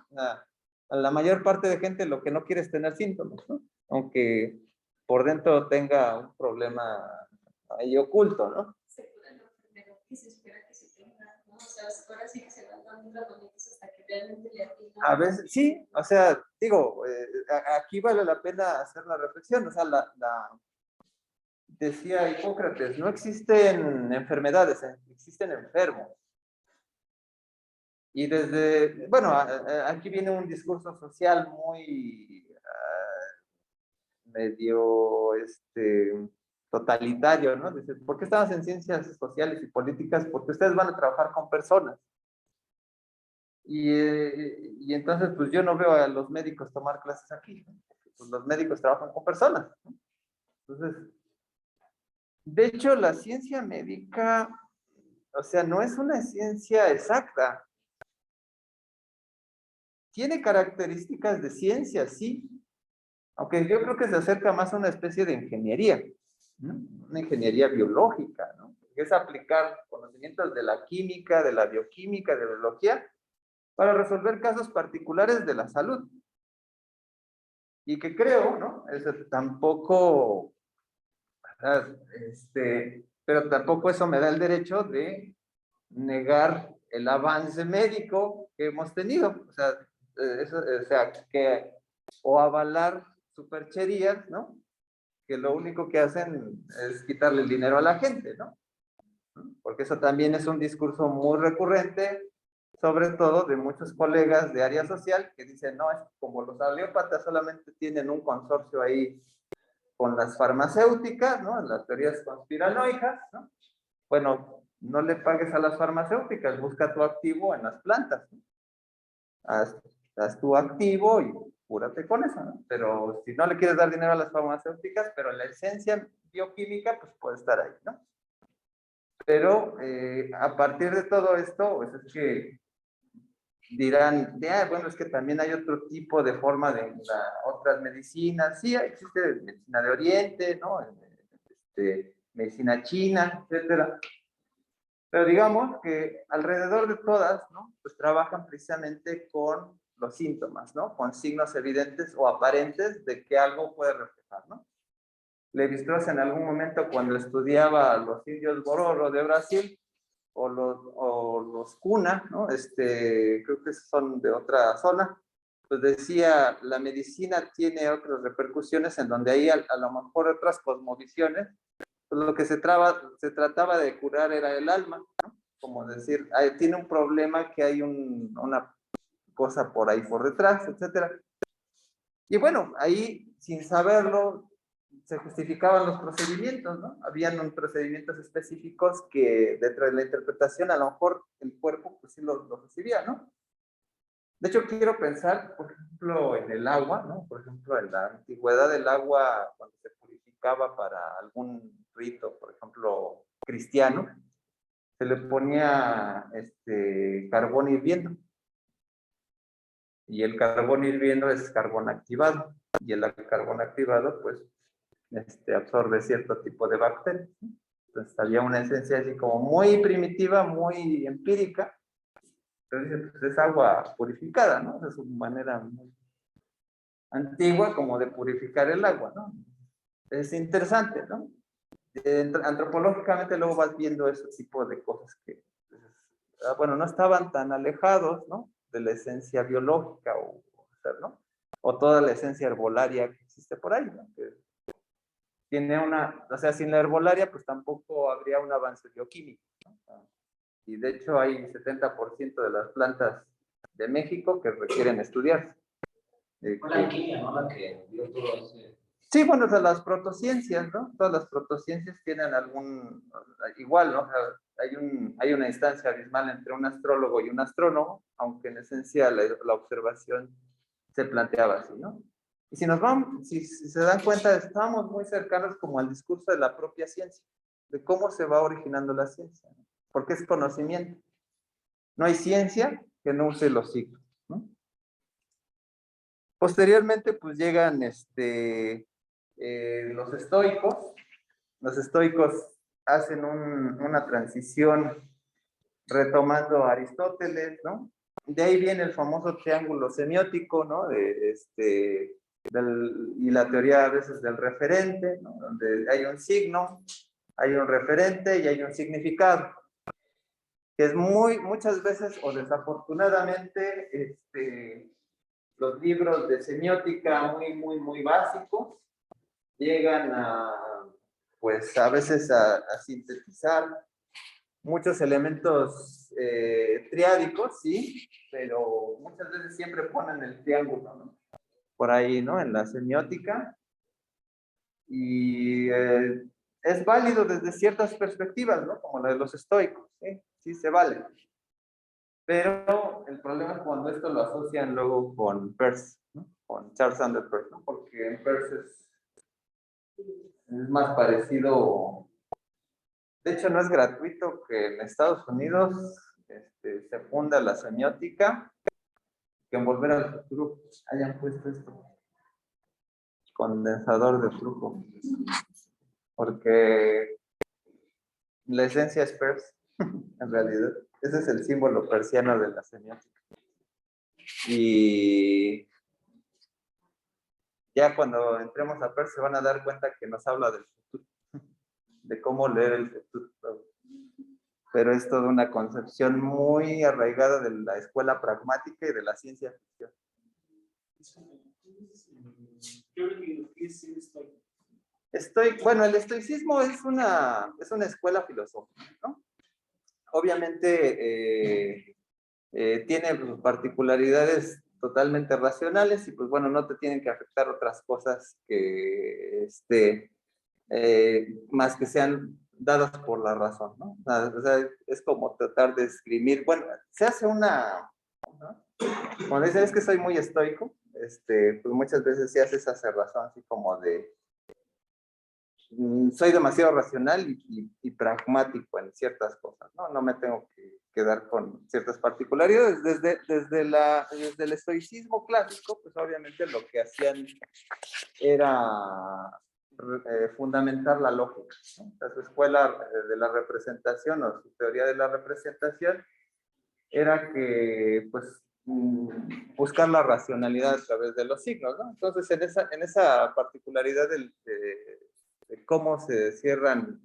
[SPEAKER 1] A la mayor parte de gente lo que no quiere es tener síntomas, ¿no? Aunque por dentro tenga un problema ahí oculto, ¿no?
[SPEAKER 2] Se cura la enfermedad que se espera que se tenga, ¿no? O sea, ahora sí que se van dando tratamientos hasta que realmente le atinan.
[SPEAKER 1] A veces, sí, o sea, digo, aquí vale la pena hacer la reflexión, o sea, decía Hipócrates, no existen enfermedades, existen enfermos. Y bueno, aquí viene un discurso social muy medio totalitario, ¿no? Dice, ¿por qué estamos en ciencias sociales y políticas? Porque ustedes van a trabajar con personas. Y entonces, pues yo no veo a los médicos tomar clases aquí, ¿no? Pues los médicos trabajan con personas, ¿no? Entonces, de hecho, la ciencia médica, o sea, no es una ciencia exacta. Tiene características de ciencia, sí, aunque yo creo que se acerca más a una especie de ingeniería, ¿no? Una ingeniería biológica, ¿no? Que es aplicar conocimientos de la química, de la bioquímica, de la biología, para resolver casos particulares de la salud. Y que creo, ¿no? Tampoco, pero tampoco eso me da el derecho de negar el avance médico que hemos tenido. O sea, o avalar supercherías, ¿no? Que lo único que hacen es quitarle el dinero a la gente, ¿no? Porque eso también es un discurso muy recurrente, sobre todo de muchos colegas de área social que dicen, no, es como los alópatas solamente tienen un consorcio ahí con las farmacéuticas, ¿no? En las teorías conspiranoicas, ¿no? Bueno, no le pagues a las farmacéuticas, busca tu activo en las plantas, ¿no? Haz tu activo y cúrate con eso, ¿no? Pero si no le quieres dar dinero a las farmacéuticas, pero la esencia bioquímica, pues puede estar ahí, ¿no? Pero a partir de todo esto, pues es que dirán, bueno, es que también hay otro tipo de forma de otras medicinas. Sí, existe medicina de Oriente, ¿no? Medicina china, etcétera. Pero digamos que alrededor de todas, ¿no? Pues trabajan precisamente con los síntomas, ¿no? Con signos evidentes o aparentes de que algo puede reflejar, ¿no? Levi-Strauss en algún momento cuando estudiaba a los indios Bororo de Brasil o los Cuna, ¿no? Creo que son de otra zona, pues decía, la medicina tiene otras repercusiones en donde hay a lo mejor otras cosmovisiones, pues lo que se trataba de curar era el alma, ¿no? Como decir, tiene un problema, que hay una cosa por ahí por detrás, etcétera. Y bueno, ahí, sin saberlo, se justificaban los procedimientos, ¿no? Habían procedimientos específicos que dentro de la interpretación a lo mejor el cuerpo pues sí lo recibía, ¿no? De hecho, quiero pensar, por ejemplo, en el agua, ¿no? Por ejemplo, en la antigüedad el agua, cuando se purificaba para algún rito, por ejemplo, cristiano, se le ponía carbón hirviendo. Y el carbón hirviendo es carbón activado. Y el carbón activado, pues, absorbe cierto tipo de bacterias, ¿no? Entonces, había una esencia así como muy primitiva, muy empírica. Entonces, pues, es agua purificada, ¿no? Esa es una manera muy antigua como de purificar el agua, ¿no? Es interesante, ¿no? Antropológicamente luego vas viendo ese tipo de cosas que, bueno, no estaban tan alejados, ¿no? De la esencia biológica ¿no? O toda la esencia herbolaria que existe por ahí, ¿no? Que tiene o sea, sin la herbolaria, pues tampoco habría un avance bioquímico, ¿no? Y de hecho hay 70% de las plantas de México que requieren estudiarse.
[SPEAKER 3] Fue la alquimia, ¿no? La que dio todo ese...
[SPEAKER 1] Sí, bueno, o sea, las protociencias, ¿no? Todas las protociencias tienen igual, ¿no? O sea, hay una distancia abismal entre un astrólogo y un astrónomo, aunque en esencia la observación se planteaba así, ¿no? Y si se dan cuenta, estamos muy cercanos como al discurso de la propia ciencia, de cómo se va originando la ciencia, ¿no? Porque es conocimiento. No hay ciencia que no use los signos, ¿no? Posteriormente, pues llegan los estoicos. Los estoicos hacen una transición retomando a Aristóteles, ¿no? De ahí viene el famoso triángulo semiótico, ¿no? Y la teoría a veces del referente, ¿no? Donde hay un signo, hay un referente y hay un significado. Que es muchas veces, o desafortunadamente, los libros de semiótica muy básicos llegan pues a veces a sintetizar muchos elementos triádicos, sí, pero muchas veces siempre ponen el triángulo, ¿no? Por ahí, ¿no? En la semiótica. Y es válido desde ciertas perspectivas, ¿no? Como la de los estoicos, ¿sí? Sí se vale. Pero el problema es cuando esto lo asocian luego con Peirce, ¿no? Con Charles Sanders Peirce, ¿no? Porque en Peirce es más parecido. De hecho, no es gratuito que en Estados Unidos se funda la semiótica, que en Volver al Futuro hayan puesto esto, condensador de flujo, porque la esencia es Peirce, en realidad. Ese es el símbolo persiano de la semiótica. Y ya cuando entremos a Peirce se van a dar cuenta que nos habla del futuro, de cómo leer el futuro. Pero es toda una concepción muy arraigada de la escuela pragmática y de la ciencia ficción. Bueno, el estoicismo es una escuela filosófica, ¿no? Obviamente tiene pues, particularidades totalmente racionales y pues bueno, no te tienen que afectar otras cosas que más que sean dadas por la razón, ¿no? O sea, es como tratar de esgrimir, bueno, se hace ¿no? Cuando dicen es que soy muy estoico, pues muchas veces se hace esa cerrazón así como de soy demasiado racional y pragmático en ciertas cosas, ¿no? No me tengo que quedar con ciertas particularidades. Desde el estoicismo clásico, pues obviamente lo que hacían era fundamentar la lógica, ¿no? O sea, su escuela de la representación o su teoría de la representación era que, pues, buscar la racionalidad a través de los signos, ¿no? Entonces, en esa particularidad de cómo se cierran,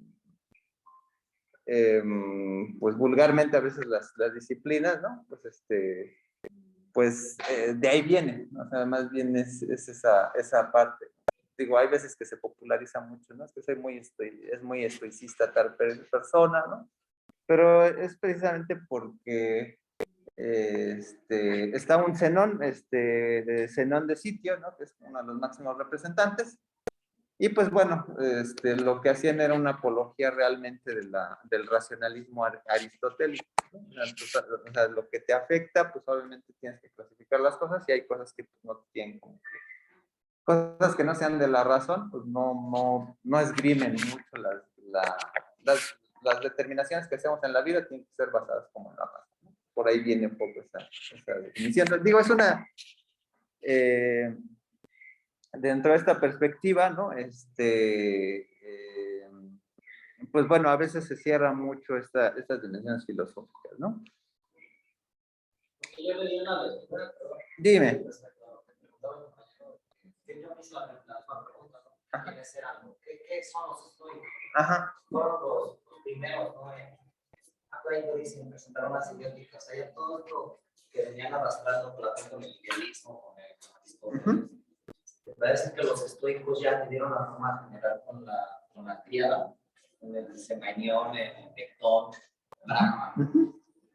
[SPEAKER 1] pues vulgarmente a veces las disciplinas, ¿no? Pues pues de ahí viene, ¿no? O sea, más bien es esa parte. Digo, hay veces que se populariza mucho, ¿no? Es que es muy estoicista tal persona, ¿no? Pero es precisamente porque está un Zenón, de Zenón de Sitio, ¿no? Que es uno de los máximos representantes. Y pues bueno, lo que hacían era una apología realmente del racionalismo aristotélico, ¿no? O sea, lo que te afecta, pues obviamente tienes que clasificar las cosas y hay cosas que pues, no tienen como que, cosas que no sean de la razón, pues no esgrimen mucho las determinaciones que hacemos en la vida, tienen que ser basadas como en la razón, ¿no? Por ahí viene un poco esa definición. Digo, es una... dentro de esta perspectiva, ¿no? Pues bueno, a veces se cierra mucho estas dimensiones filosóficas, ¿no?
[SPEAKER 3] Yo leí una lectura, pero
[SPEAKER 1] Dime.
[SPEAKER 3] que yo me hice la misma pregunta, ¿no? ¿Quiénes eran? ¿Qué son los estoicos?
[SPEAKER 1] Ajá.
[SPEAKER 3] Fueron los primeros, ¿no? Acá dicen, presentaron las semióticas, hay todo esto que venían arrastrando Platón con el idealismo, con el Aristóteles. Me parece que los estoicos ya tuvieron la forma general con la tríada, con el Semanión, el Tectón, Brahma.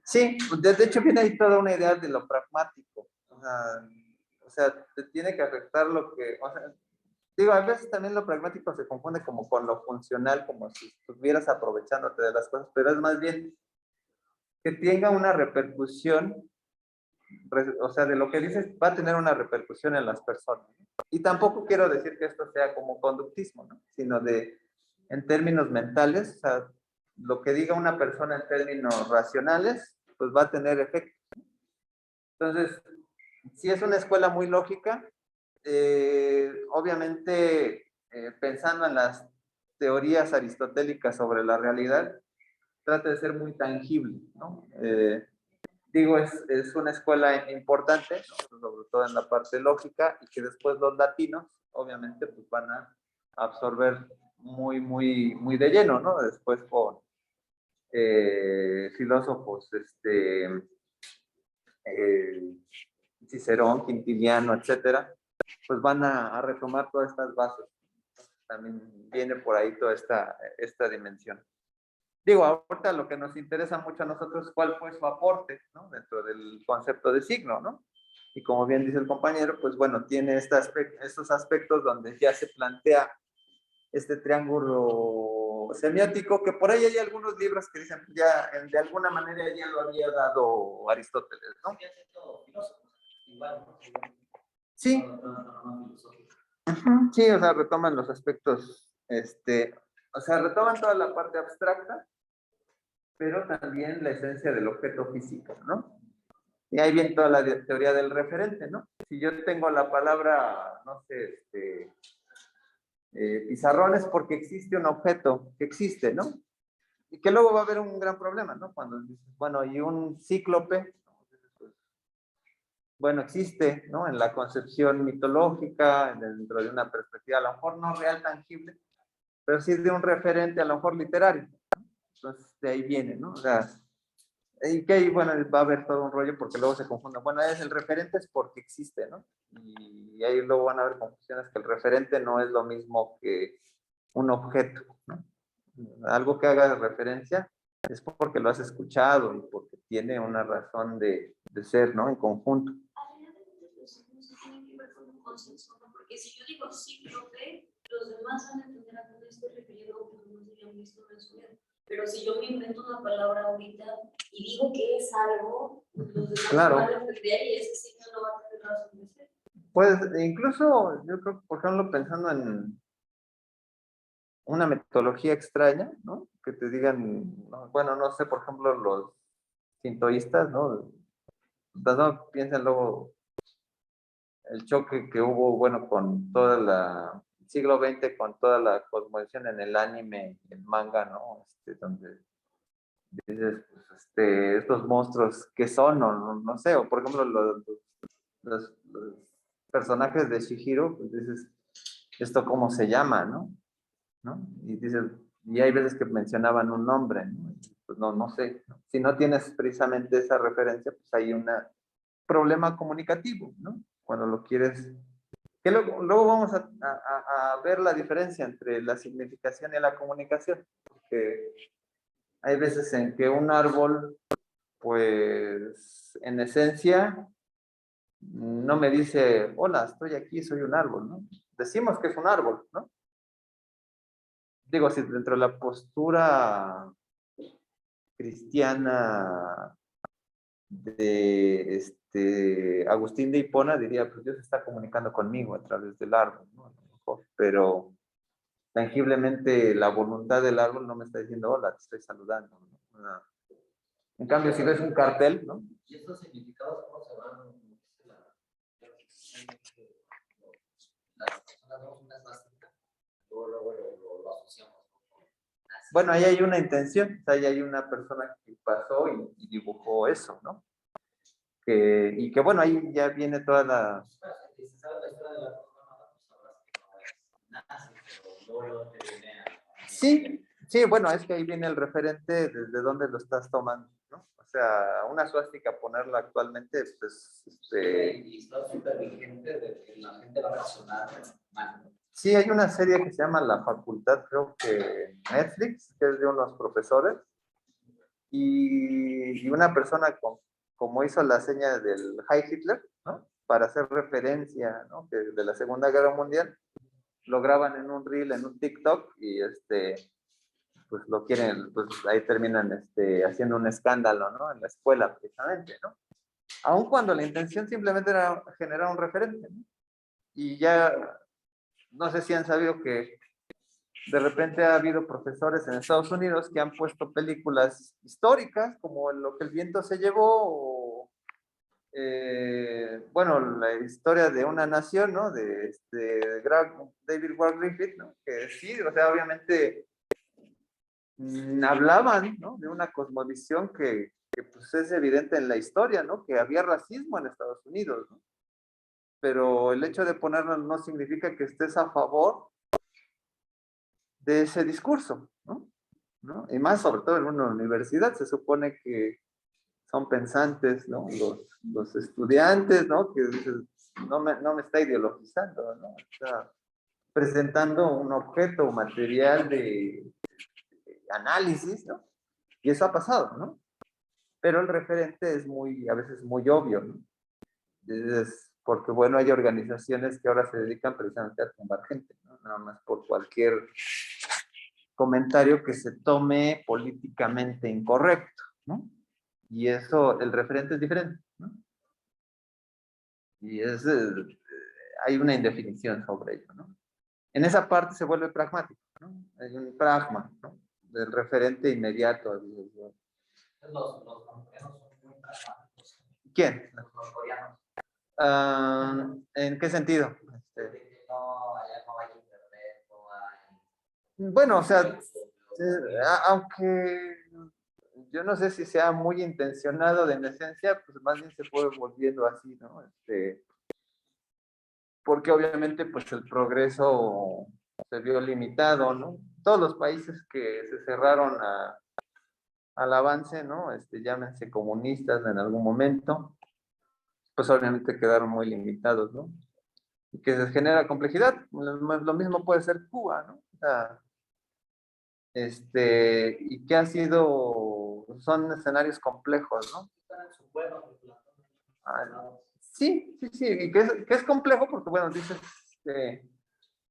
[SPEAKER 1] Sí, de hecho viene ahí toda una idea de lo pragmático. O sea, te tiene que afectar lo que... O sea, digo, a veces también lo pragmático se confunde como con lo funcional, como si estuvieras aprovechándote de las cosas, pero es más bien que tenga una repercusión, o sea, de lo que dices va a tener una repercusión en las personas. Y tampoco quiero decir que esto sea como conductismo, ¿no? Sino en términos mentales, o sea, lo que diga una persona en términos racionales, pues va a tener efecto. Entonces, si es una escuela muy lógica, obviamente pensando en las teorías aristotélicas sobre la realidad, trata de ser muy tangible, ¿no? Digo, es una escuela importante, ¿no? Sobre todo en la parte lógica, y que después los latinos, obviamente, pues van a absorber muy de lleno, ¿no? Después con filósofos, Cicerón, Quintiliano, etcétera, pues van a retomar todas estas bases. También viene por ahí toda esta dimensión. Digo, ahorita lo que nos interesa mucho a nosotros es cuál fue su aporte, ¿no? Dentro del concepto de signo, ¿no? Y como bien dice el compañero, pues bueno, tiene estos aspectos donde ya se plantea este triángulo semiótico, que por ahí hay algunos libros que dicen, ya de alguna manera ya lo había dado Aristóteles, ¿no? Sí. Sí, o sea, retoman los aspectos, o sea, retoman toda la parte abstracta, pero también la esencia del objeto físico, ¿no? Y ahí viene toda la teoría del referente, ¿no? Si yo tengo la palabra, no sé, pizarrón es porque existe un objeto que existe, ¿no? Y que luego va a haber un gran problema, ¿no? Cuando dices, bueno, y un cíclope, bueno, existe, ¿no? En la concepción mitológica, dentro de una perspectiva, a lo mejor no real, tangible, pero sí de un referente, a lo mejor literario. Entonces, de ahí viene, ¿no? O sea, y que ahí, bueno, va a haber todo un rollo porque luego se confunden. Bueno, el referente es porque existe, ¿no? Y ahí luego van a haber confusiones que el referente no es lo mismo que un objeto, ¿no? Algo que haga referencia es porque lo has escuchado y porque tiene una razón de ser, ¿no? En conjunto.
[SPEAKER 2] Tiene que ver con un consenso, ¿no? Porque si yo digo cíclope, los demás van a entender a qué me estoy refiriendo, porque no se hayan visto en su vida. Pero si yo me invento una palabra ahorita y digo que es algo, los demás
[SPEAKER 1] Claro.
[SPEAKER 2] van a entender y ese signo no va a tener razón de ser.
[SPEAKER 1] Pues incluso yo creo, por ejemplo, pensando en una metodología extraña, ¿no? Que te digan, no, bueno, no sé, por ejemplo, los sintoístas, ¿no? No piensen luego el choque que hubo, bueno, con toda la siglo XX, con toda la cosmovisión en el anime, el manga, ¿no? Donde dices, pues, estos monstruos, ¿qué son? O no sé, o por ejemplo, los personajes de Shihiro, pues dices, ¿esto cómo se llama, no? ¿No? Y dices, y hay veces que mencionaban un nombre, ¿no? Pues no sé. Si no tienes precisamente esa referencia, pues hay una problema comunicativo, ¿no? Cuando lo quieres... Que luego vamos a ver la diferencia entre la significación y la comunicación. Porque hay veces en que un árbol, pues, en esencia, no me dice, hola, estoy aquí, soy un árbol, ¿no? Decimos que es un árbol, ¿no? Digo, si dentro de la postura cristiana de Agustín de Hipona, diría, pues Dios está comunicando conmigo a través del árbol, ¿no? A lo mejor, pero tangiblemente la voluntad del árbol no me está diciendo, hola, te estoy saludando, ¿no? En cambio, si ves un cartel, ¿no?
[SPEAKER 3] ¿Y estos significados cómo se van? Las personas vemos una esvástica, luego lo asociamos.
[SPEAKER 1] Bueno, ahí hay una intención, o sea, ahí hay una persona que pasó y dibujó eso, ¿no? Y que bueno, ahí ya viene toda la...
[SPEAKER 3] Si se sabe la historia de la cosa, pues sabrás que no es nazi, pero luego te viene a...
[SPEAKER 1] Sí, sí, bueno, es que ahí viene el referente desde dónde lo estás tomando, ¿no? O sea, una suástica ponerla actualmente, pues...
[SPEAKER 3] Y está súper vigente de que la gente va a reaccionar mal.
[SPEAKER 1] Sí, hay una serie que se llama La Facultad, creo que Netflix, que es de unos profesores, y una persona como hizo la seña del Heil Hitler, ¿no? Para hacer referencia, ¿no? Que de la Segunda Guerra Mundial, lo graban en un reel, en un TikTok, y pues lo quieren, pues ahí terminan haciendo un escándalo, ¿no? En la escuela, precisamente, ¿no? Aun cuando la intención simplemente era generar un referente, ¿no? Y ya, no sé si han sabido que de repente ha habido profesores en Estados Unidos que han puesto películas históricas, como Lo que el viento se llevó, o, bueno, la historia de una nación, ¿no? De David Ward Griffith, ¿no? Que sí, o sea, obviamente hablaban, ¿no? De una cosmovisión que pues es evidente en la historia, ¿no? Que había racismo en Estados Unidos, ¿no? Pero el hecho de ponerlo no significa que estés a favor de ese discurso, ¿no? ¿No? Y más sobre todo en una universidad, se supone que son pensantes, ¿no? Los estudiantes, ¿no? Que dices, no me está ideologizando, ¿no? Está presentando un objeto material de análisis, ¿no? Y eso ha pasado, ¿no? Pero el referente es a veces muy obvio, ¿no? Porque, bueno, hay organizaciones que ahora se dedican precisamente a tumbar gente, ¿no? Nada más por cualquier comentario que se tome políticamente incorrecto, ¿no? Y eso, el referente es diferente, ¿no? Y hay una indefinición sobre ello, ¿no? En esa parte se vuelve pragmático, ¿no? Hay un pragma, ¿no? Del referente inmediato.
[SPEAKER 3] Los coreanos son muy pragmáticos.
[SPEAKER 1] ¿Quién?
[SPEAKER 3] Los coreanos.
[SPEAKER 1] ¿En qué sentido?
[SPEAKER 3] No, allá no hay internet, no hay...
[SPEAKER 1] Bueno, o sea, aunque yo no sé si sea muy intencionado de en esencia, pues más bien se fue volviendo así, ¿no? Porque obviamente pues el progreso se vio limitado, ¿no? Todos los países que se cerraron al avance, ¿no? Llámense comunistas en algún momento, pues obviamente quedaron muy limitados, ¿no? Y que se genera complejidad. Lo mismo puede ser Cuba, ¿no? O sea, y que ha sido, son escenarios complejos, ¿no? Ah, sí, sí, sí, y que es complejo porque, bueno, dices que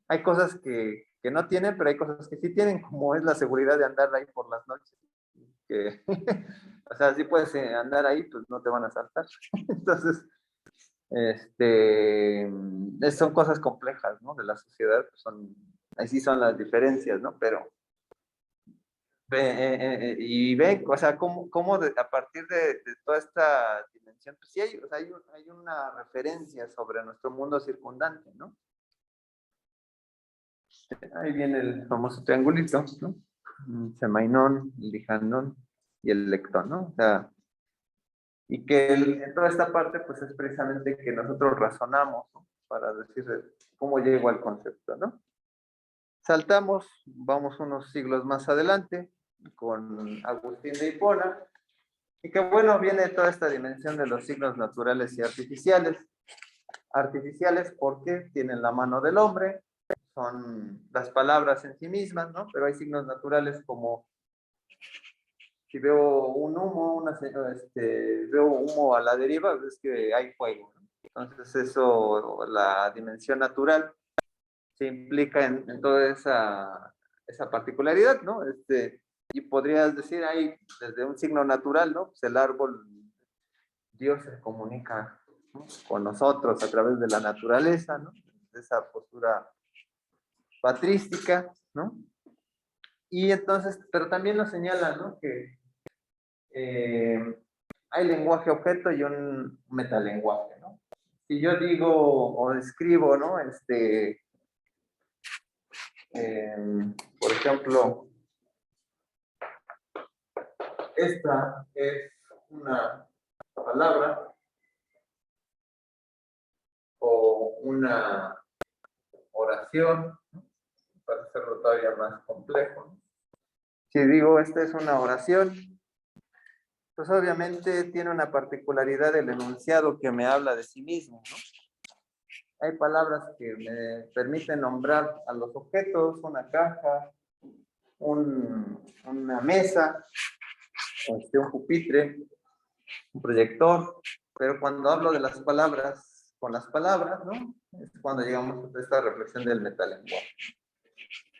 [SPEAKER 1] hay cosas que no tienen, pero hay cosas que sí tienen, como es la seguridad de andar ahí por las noches. Que, o sea, si puedes andar ahí, pues no te van a asaltar. Entonces, son cosas complejas, ¿no? De la sociedad, pues ahí sí son las diferencias, ¿no? Pero y ve, o sea, cómo a partir de toda esta dimensión, pues sí o sea, hay una referencia sobre nuestro mundo circundante, ¿no? Ahí viene el famoso triangulito, ¿no? Semainón, el Lijandón y el lectón, ¿no? O sea, y que en toda esta parte, pues es precisamente que nosotros razonamos, ¿no? Para decir cómo llego al concepto, ¿no? Saltamos, vamos unos siglos más adelante, con Agustín de Hipona, Y que bueno, viene toda esta dimensión de los signos naturales y artificiales. Artificiales porque tienen la mano del hombre, son las palabras en sí mismas, ¿no? Pero hay signos naturales como si veo un humo, veo humo a la deriva, es que hay fuego, ¿no? Entonces eso, la dimensión natural se implica en toda esa particularidad, ¿no? Y podrías decir ahí, desde un signo natural, ¿no? Pues el árbol, Dios se comunica, ¿no?, con nosotros a través de la naturaleza, ¿no? Esa postura patrística, ¿no? Y entonces, pero también nos señala, ¿no?, que hay lenguaje objeto y un metalenguaje, ¿no? Si yo digo o escribo, ¿no? Por ejemplo, esta es una palabra o una oración, ¿no?, para hacerlo todavía más complejo, ¿no? Si digo esta es una oración, pues obviamente tiene una particularidad del enunciado que me habla de sí mismo, ¿no? Hay palabras que me permiten nombrar a los objetos, una caja, una mesa, un pupitre, un proyector, pero cuando hablo de las palabras con las palabras, ¿no?, es cuando llegamos a esta reflexión del metalenguaje.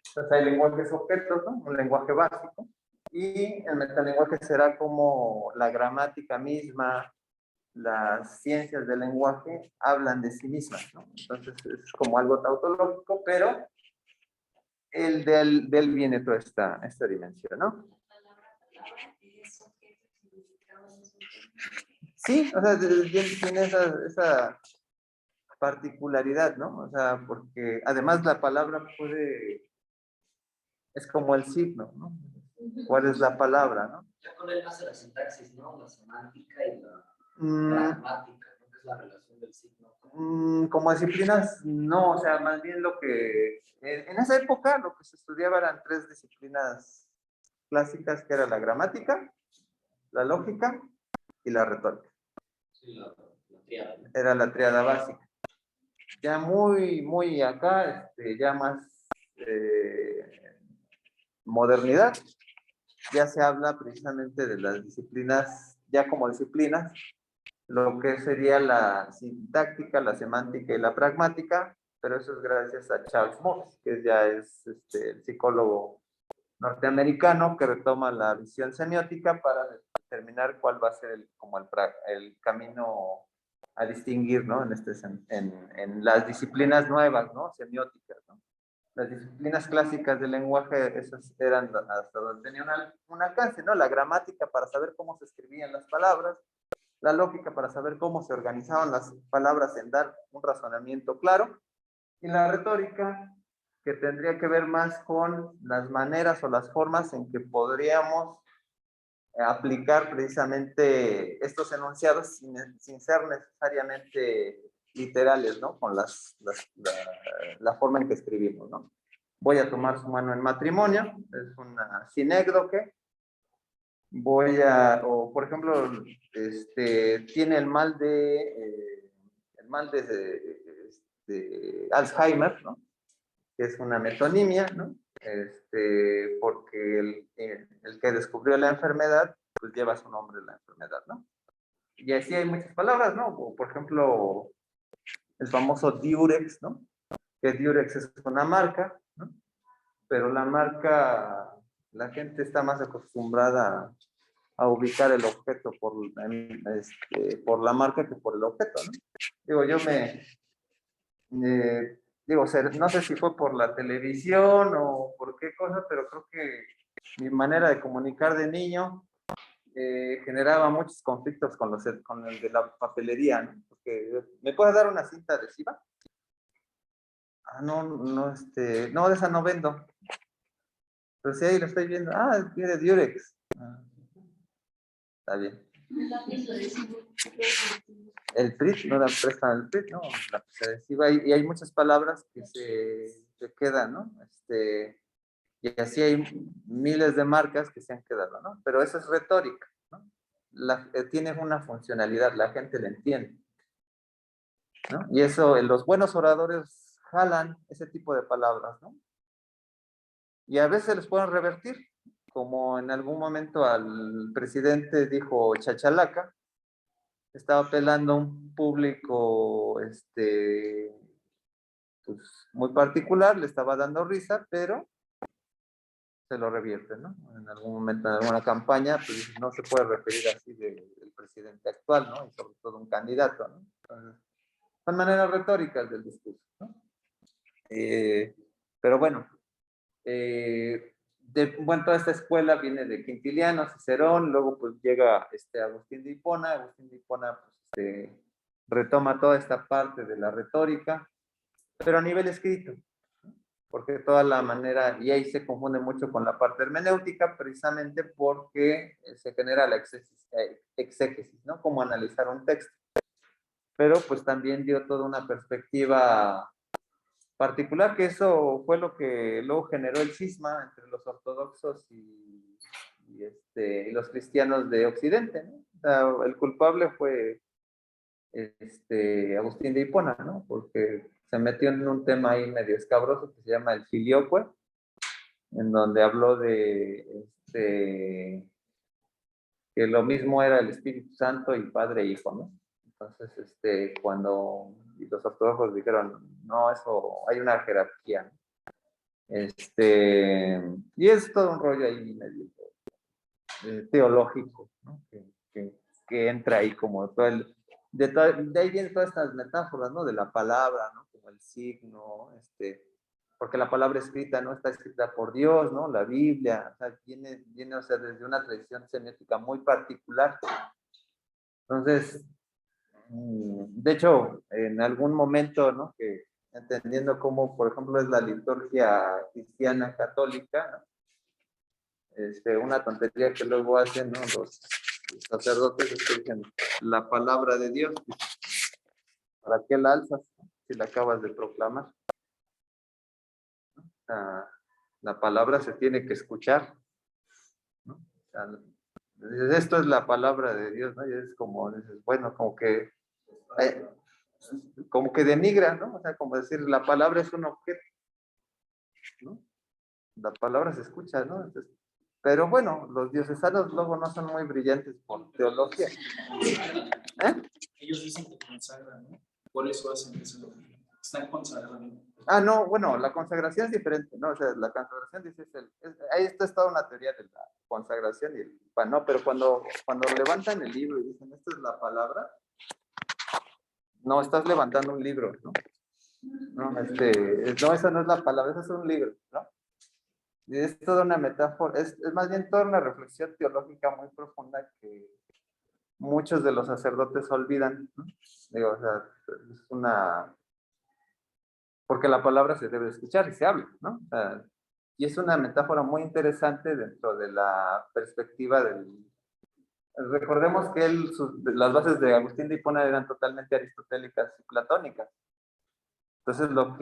[SPEAKER 1] Entonces hay lenguajes objetos, ¿no?, un lenguaje básico, y el metalenguaje será como la gramática misma, las ciencias del lenguaje hablan de sí mismas, ¿no? Entonces es como algo tautológico, pero del viene toda esta dimensión, ¿no? Sí, o sea, tiene esa particularidad, ¿no? O sea, porque además la palabra es como el signo, ¿no? ¿Cuál es la palabra, no?
[SPEAKER 3] Ya con él nace la sintaxis, ¿no? La semántica y la
[SPEAKER 1] Mm,
[SPEAKER 3] pragmática, ¿no? Que es la relación del signo.
[SPEAKER 1] Como disciplinas, no, o sea, más bien en esa época lo que se estudiaba eran tres disciplinas clásicas, que era la gramática, la lógica y la retórica.
[SPEAKER 3] Sí, la tríada, ¿no?
[SPEAKER 1] Era la tríada básica. Ya muy acá, ya más modernidad, ya se habla precisamente de las disciplinas, ya como disciplinas, lo que sería la sintáctica, la semántica y la pragmática, pero eso es gracias a Charles Morse, que ya es el psicólogo norteamericano que retoma la visión semiótica para determinar cuál va a ser el camino a distinguir, ¿no?, en las disciplinas nuevas, ¿no?, semióticas, ¿no? Las disciplinas clásicas del lenguaje, esas eran hasta donde tenían un alcance, ¿no? La gramática para saber cómo se escribían las palabras, la lógica para saber cómo se organizaban las palabras en dar un razonamiento claro, y la retórica, que tendría que ver más con las maneras o las formas en que podríamos aplicar precisamente estos enunciados sin ser necesariamente literales, ¿no? Con la forma en que escribimos, ¿no? Voy a tomar su mano en matrimonio, es una sinécdoque. O por ejemplo, tiene el mal de Alzheimer, ¿no?, que es una metonimia, ¿no? Porque el que descubrió la enfermedad, pues lleva su nombre la enfermedad, ¿no? Y así hay muchas palabras, ¿no? O, por ejemplo, el famoso Durex, ¿no? Que Durex es una marca, ¿no? Pero la marca, la gente está más acostumbrada a ubicar el objeto por la marca que por el objeto, ¿no? Digo, no sé si fue por la televisión o por qué cosa, pero creo que mi manera de comunicar de niño generaba muchos conflictos con el de la papelería, ¿no? Porque, ¿me puedes dar una cinta adhesiva? Ah, no, no, no, de esa no vendo. Pero sí, ahí lo estoy viendo. Ah, tiene Durex. Ah, está bien. El PRIT, no la prestan el PRIT, ¿no? La adhesiva, y hay muchas palabras que se quedan, ¿no? Y así hay miles de marcas que se han quedado, ¿no? Pero eso es retórica, ¿no? tiene una funcionalidad, la gente la entiende, ¿no? Y eso, los buenos oradores jalan ese tipo de palabras, ¿no? Y a veces les pueden revertir, como en algún momento al presidente dijo chachalaca, estaba apelando a un público pues, muy particular, le estaba dando risa, pero se lo revierte, ¿no? En algún momento, en alguna campaña, pues no se puede referir así del presidente actual, ¿no? Y sobre todo un candidato, ¿no? Entonces, son maneras retóricas del discurso, ¿no? Pero bueno, bueno, toda esta escuela viene de Quintiliano, Cicerón, luego pues llega Agustín de Hipona. Agustín de Hipona pues, retoma toda esta parte de la retórica, pero a nivel escrito, porque toda la manera, y ahí se confunde mucho con la parte hermenéutica, precisamente porque se genera la exégesis, ¿no? Cómo analizar un texto. Pero pues también dio toda una perspectiva particular, que eso fue lo que luego generó el cisma entre los ortodoxos y los cristianos de Occidente, ¿no? O sea, el culpable fue Agustín de Hipona, ¿no? Porque se metió en un tema ahí medio escabroso que se llama el filioque, en donde habló de que lo mismo era el Espíritu Santo y Padre e Hijo, ¿no? Entonces, cuando los ortodoxos dijeron, no, eso, hay una jerarquía, ¿no? Y es todo un rollo ahí medio teológico, ¿no? Que entra ahí como todo de ahí vienen todas estas metáforas, ¿no? De la palabra, ¿no? Como el signo, porque la palabra escrita, ¿no? Está escrita por Dios, ¿no? La Biblia, o sea, viene, o sea, desde una tradición semiótica muy particular. Entonces, de hecho, en algún momento, ¿no? Que entendiendo cómo, por ejemplo, es la liturgia cristiana católica, ¿no? Una tontería que luego hacen, ¿no? Los sacerdotes es que dicen la palabra de Dios, ¿para qué la alzas si la acabas de proclamar? La palabra se tiene que escuchar, ¿no? O sea, esto es la palabra de Dios, ¿no? Y es como, dices, bueno, como que denigra, ¿no? O sea, como decir, la palabra es un objeto, ¿no? La palabra se escucha, ¿no? Entonces, pero bueno, los diocesanos luego no son muy brillantes por teología.
[SPEAKER 4] Ellos dicen que consagran, ¿no? Por eso hacen eso. Están consagrando.
[SPEAKER 1] No, bueno, la consagración es diferente, ¿no? O sea, la consagración dice, ahí está toda una teoría de la consagración y el pan, ¿no? Pero cuando levantan el libro y dicen, esta es la palabra, no, estás levantando un libro, ¿no? No, no, esa no es la palabra, ese es un libro, ¿no? Y es toda una metáfora, es más bien toda una reflexión teológica muy profunda que muchos de los sacerdotes olvidan, ¿no? Digo, o sea, es porque la palabra se debe escuchar y se habla, ¿no? O sea, y es una metáfora muy interesante dentro de la perspectiva Recordemos que las bases de Agustín de Hipona eran totalmente aristotélicas y platónicas. Entonces, lo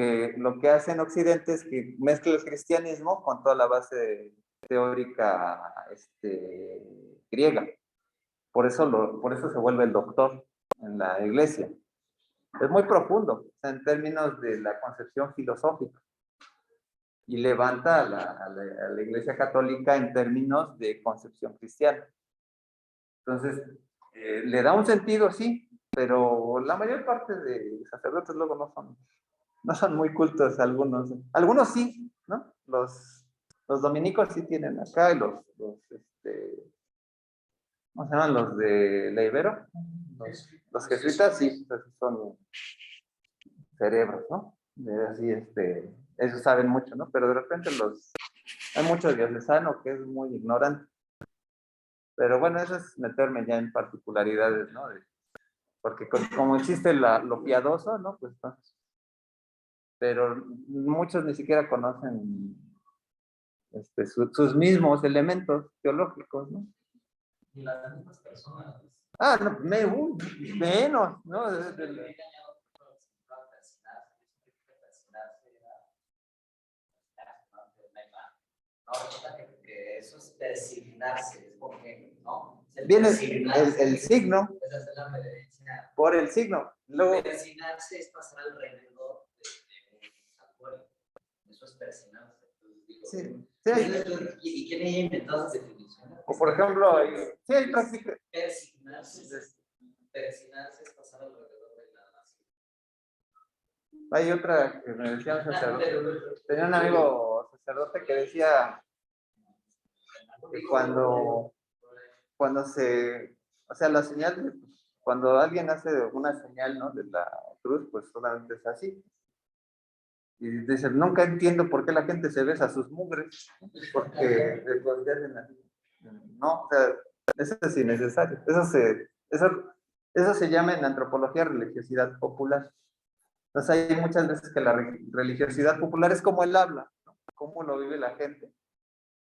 [SPEAKER 1] que hace en Occidente es que mezcla el cristianismo con toda la base teórica griega. Por eso se vuelve el doctor en la iglesia. Es muy profundo, o sea, en términos de la concepción filosófica. Y levanta a la iglesia católica en términos de concepción cristiana. Entonces, le da un sentido, sí, pero la mayor parte de sacerdotes luego no son muy cultos algunos. Algunos sí, ¿no? Los dominicos sí tienen acá, y ¿cómo se llaman? Los de la Ibero. Los jesuitas sí, pues, son cerebros, ¿no? Así, ellos saben mucho, ¿no? Pero de repente hay muchos diocesanos que es muy ignorante. Pero bueno, eso es meterme ya en particularidades, ¿no? Porque como existe lo piadoso, ¿no? Pues, pero muchos ni siquiera conocen sus mismos elementos teológicos, ¿no?
[SPEAKER 3] Y las mismas personas.
[SPEAKER 1] No, menos, ¿no?
[SPEAKER 3] No, resulta que eso es persignarse, es porque, ¿no? O
[SPEAKER 1] Viene
[SPEAKER 3] persignarse,
[SPEAKER 1] el signo,
[SPEAKER 3] esa es la reverencia.
[SPEAKER 1] por el signo. Luego,
[SPEAKER 3] Persignarse es pasar alrededor de un santuario. Eso es persignarse. Entonces, digo,
[SPEAKER 1] sí, sí,
[SPEAKER 3] ¿y quién haya inventado esas definiciones?
[SPEAKER 1] o por ejemplo, sí hay prácticas.
[SPEAKER 3] Persignarse es pasar alrededor de la nación.
[SPEAKER 1] Hay otra que me decía un sacerdote. Tenía un amigo sacerdote que decía que cuando o sea, la señal, cuando alguien hace una señal, ¿no? De la cruz, pues solamente es así. Y dice, nunca entiendo por qué la gente se besa sus mugres, porque cuando se hacen así. No, o sea, eso es innecesario. Eso se llama en antropología religiosidad popular. Entonces hay muchas veces que la religiosidad popular es como el habla, ¿no? Cómo lo vive la gente.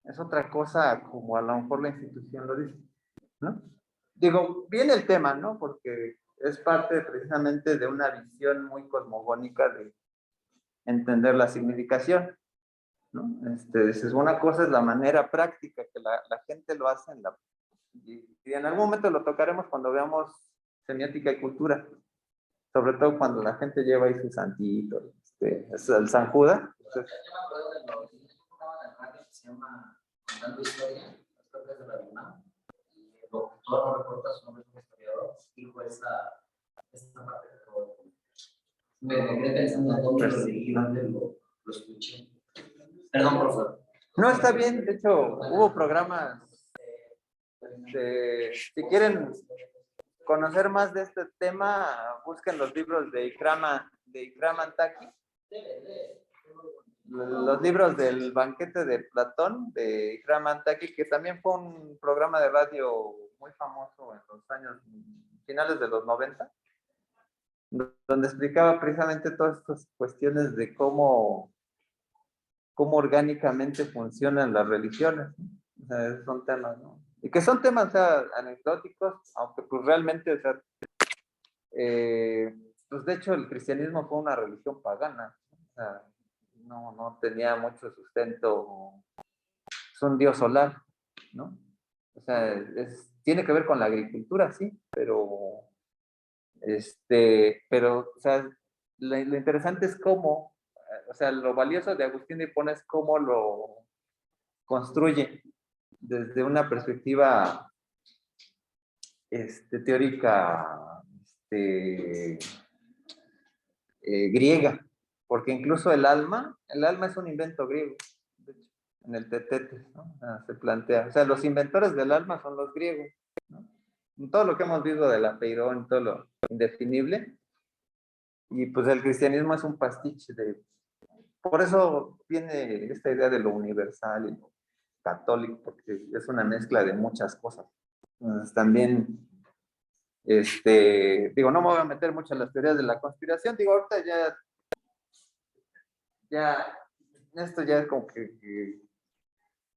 [SPEAKER 1] Es otra cosa como a lo mejor la institución lo dice, ¿no? Digo, viene el tema, ¿no? Porque es parte precisamente de una visión muy cosmogónica de entender la significación, ¿no? Dices, una cosa es la manera práctica que la gente lo hace y en algún momento lo tocaremos cuando veamos semiótica y cultura, sobre todo cuando la gente lleva ahí su santito, es el San Judas. Entonces,
[SPEAKER 3] Yo me acuerdo de un programa de radio que se llama Contando Historia, las propias de la UNAM, y el locutor, no recuerdo su nombre, es un historiador, dijo esta parte que acabo de comentar. Me quedé pensando en dónde lo leí, dónde lo escuché. Perdón, profesor.
[SPEAKER 1] no, está bien, de hecho, hubo programas, si quieren conocer más de este tema, busquen los libros de Ikram Antaki, los libros del banquete de Platón, de Ikram Antaki, que también fue un programa de radio muy famoso en los años finales de los 90, donde explicaba precisamente todas estas cuestiones de cómo orgánicamente funcionan las religiones, ¿no? O sea, son temas, ¿no? Y que son temas, o sea, anecdóticos, aunque pues realmente, o sea, pues de hecho el cristianismo fue una religión pagana, ¿no? O sea, no tenía mucho sustento, es un dios solar, ¿no? O sea, tiene que ver con la agricultura, sí, pero, o sea, lo interesante es cómo, o sea, lo valioso de Agustín de Hipona es cómo lo construye desde una perspectiva teórica griega, porque incluso el alma es un invento griego, de hecho, en el Tetetes, ¿no? Se plantea, o sea, los inventores del alma son los griegos, ¿no? En todo lo que hemos visto del apeirón, todo lo indefinible, y pues el cristianismo es un pastiche por eso viene esta idea de lo universal y lo católico, porque es una mezcla de muchas cosas. Entonces, también, digo, no me voy a meter mucho en las teorías de la conspiración, digo, ahorita esto ya es como que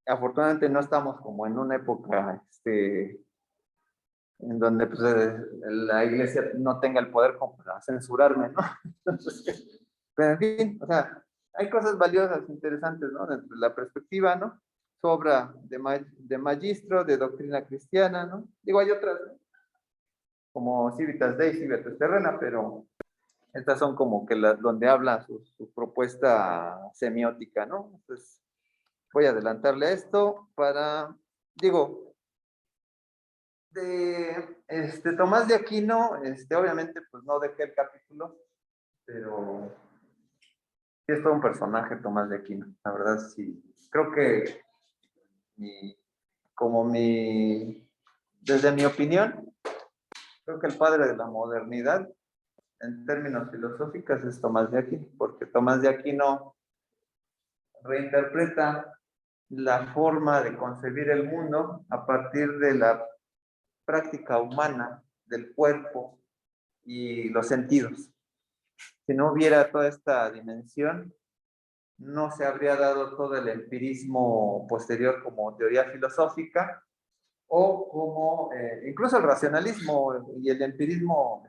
[SPEAKER 1] afortunadamente no estamos como en una época, en donde pues, la iglesia no tenga el poder como para censurarme, ¿no? Entonces, pero en fin, o sea, hay cosas valiosas, interesantes, ¿no? Desde la perspectiva, ¿no? Su obra de magistro, de doctrina cristiana, ¿no? Digo, hay otras, ¿no? Como Civitas Dei, Civitas Terrena, pero estas son como que las donde habla su propuesta semiótica, ¿no? Entonces, voy a adelantarle esto digo, de Tomás de Aquino, obviamente, pues no dejé el capítulo, pero sí es todo un personaje Tomás de Aquino, la verdad sí. Creo que desde mi opinión, creo que el padre de la modernidad, en términos filosóficos, es Tomás de Aquino, porque Tomás de Aquino reinterpreta la forma de concebir el mundo a partir de la práctica humana del cuerpo y los sentidos. Si no hubiera toda esta dimensión, no se habría dado todo el empirismo posterior como teoría filosófica o como incluso el racionalismo y el empirismo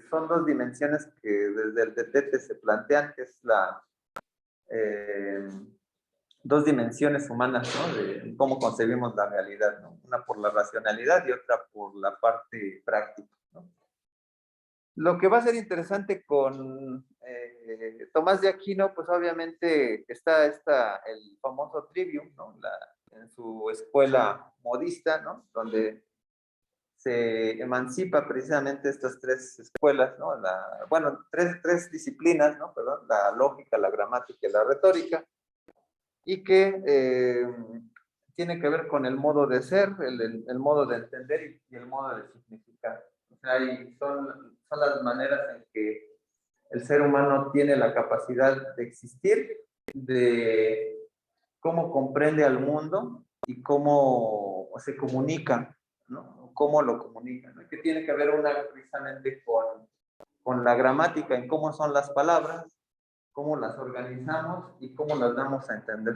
[SPEAKER 1] son dos dimensiones que desde el Tetete se plantean, que es dos dimensiones humanas, ¿no? De cómo concebimos la realidad, ¿no? Una por la racionalidad y otra por la parte práctica, ¿no? Lo que va a ser interesante con Tomás de Aquino, pues obviamente está el famoso Trivium, ¿no? En su escuela modista, ¿no? Donde se emancipa precisamente estas tres escuelas, ¿no? Bueno, tres disciplinas, ¿no? Perdón, la lógica, la gramática y la retórica, y que tiene que ver con el modo de ser, el modo de entender y el modo de significar. O sea, son las maneras en que el ser humano tiene la capacidad de existir, de cómo comprende al mundo y cómo se comunica, ¿no? Cómo lo comunica, ¿no? Que tiene que ver precisamente con la gramática, en cómo son las palabras, cómo las organizamos y cómo las damos a entender.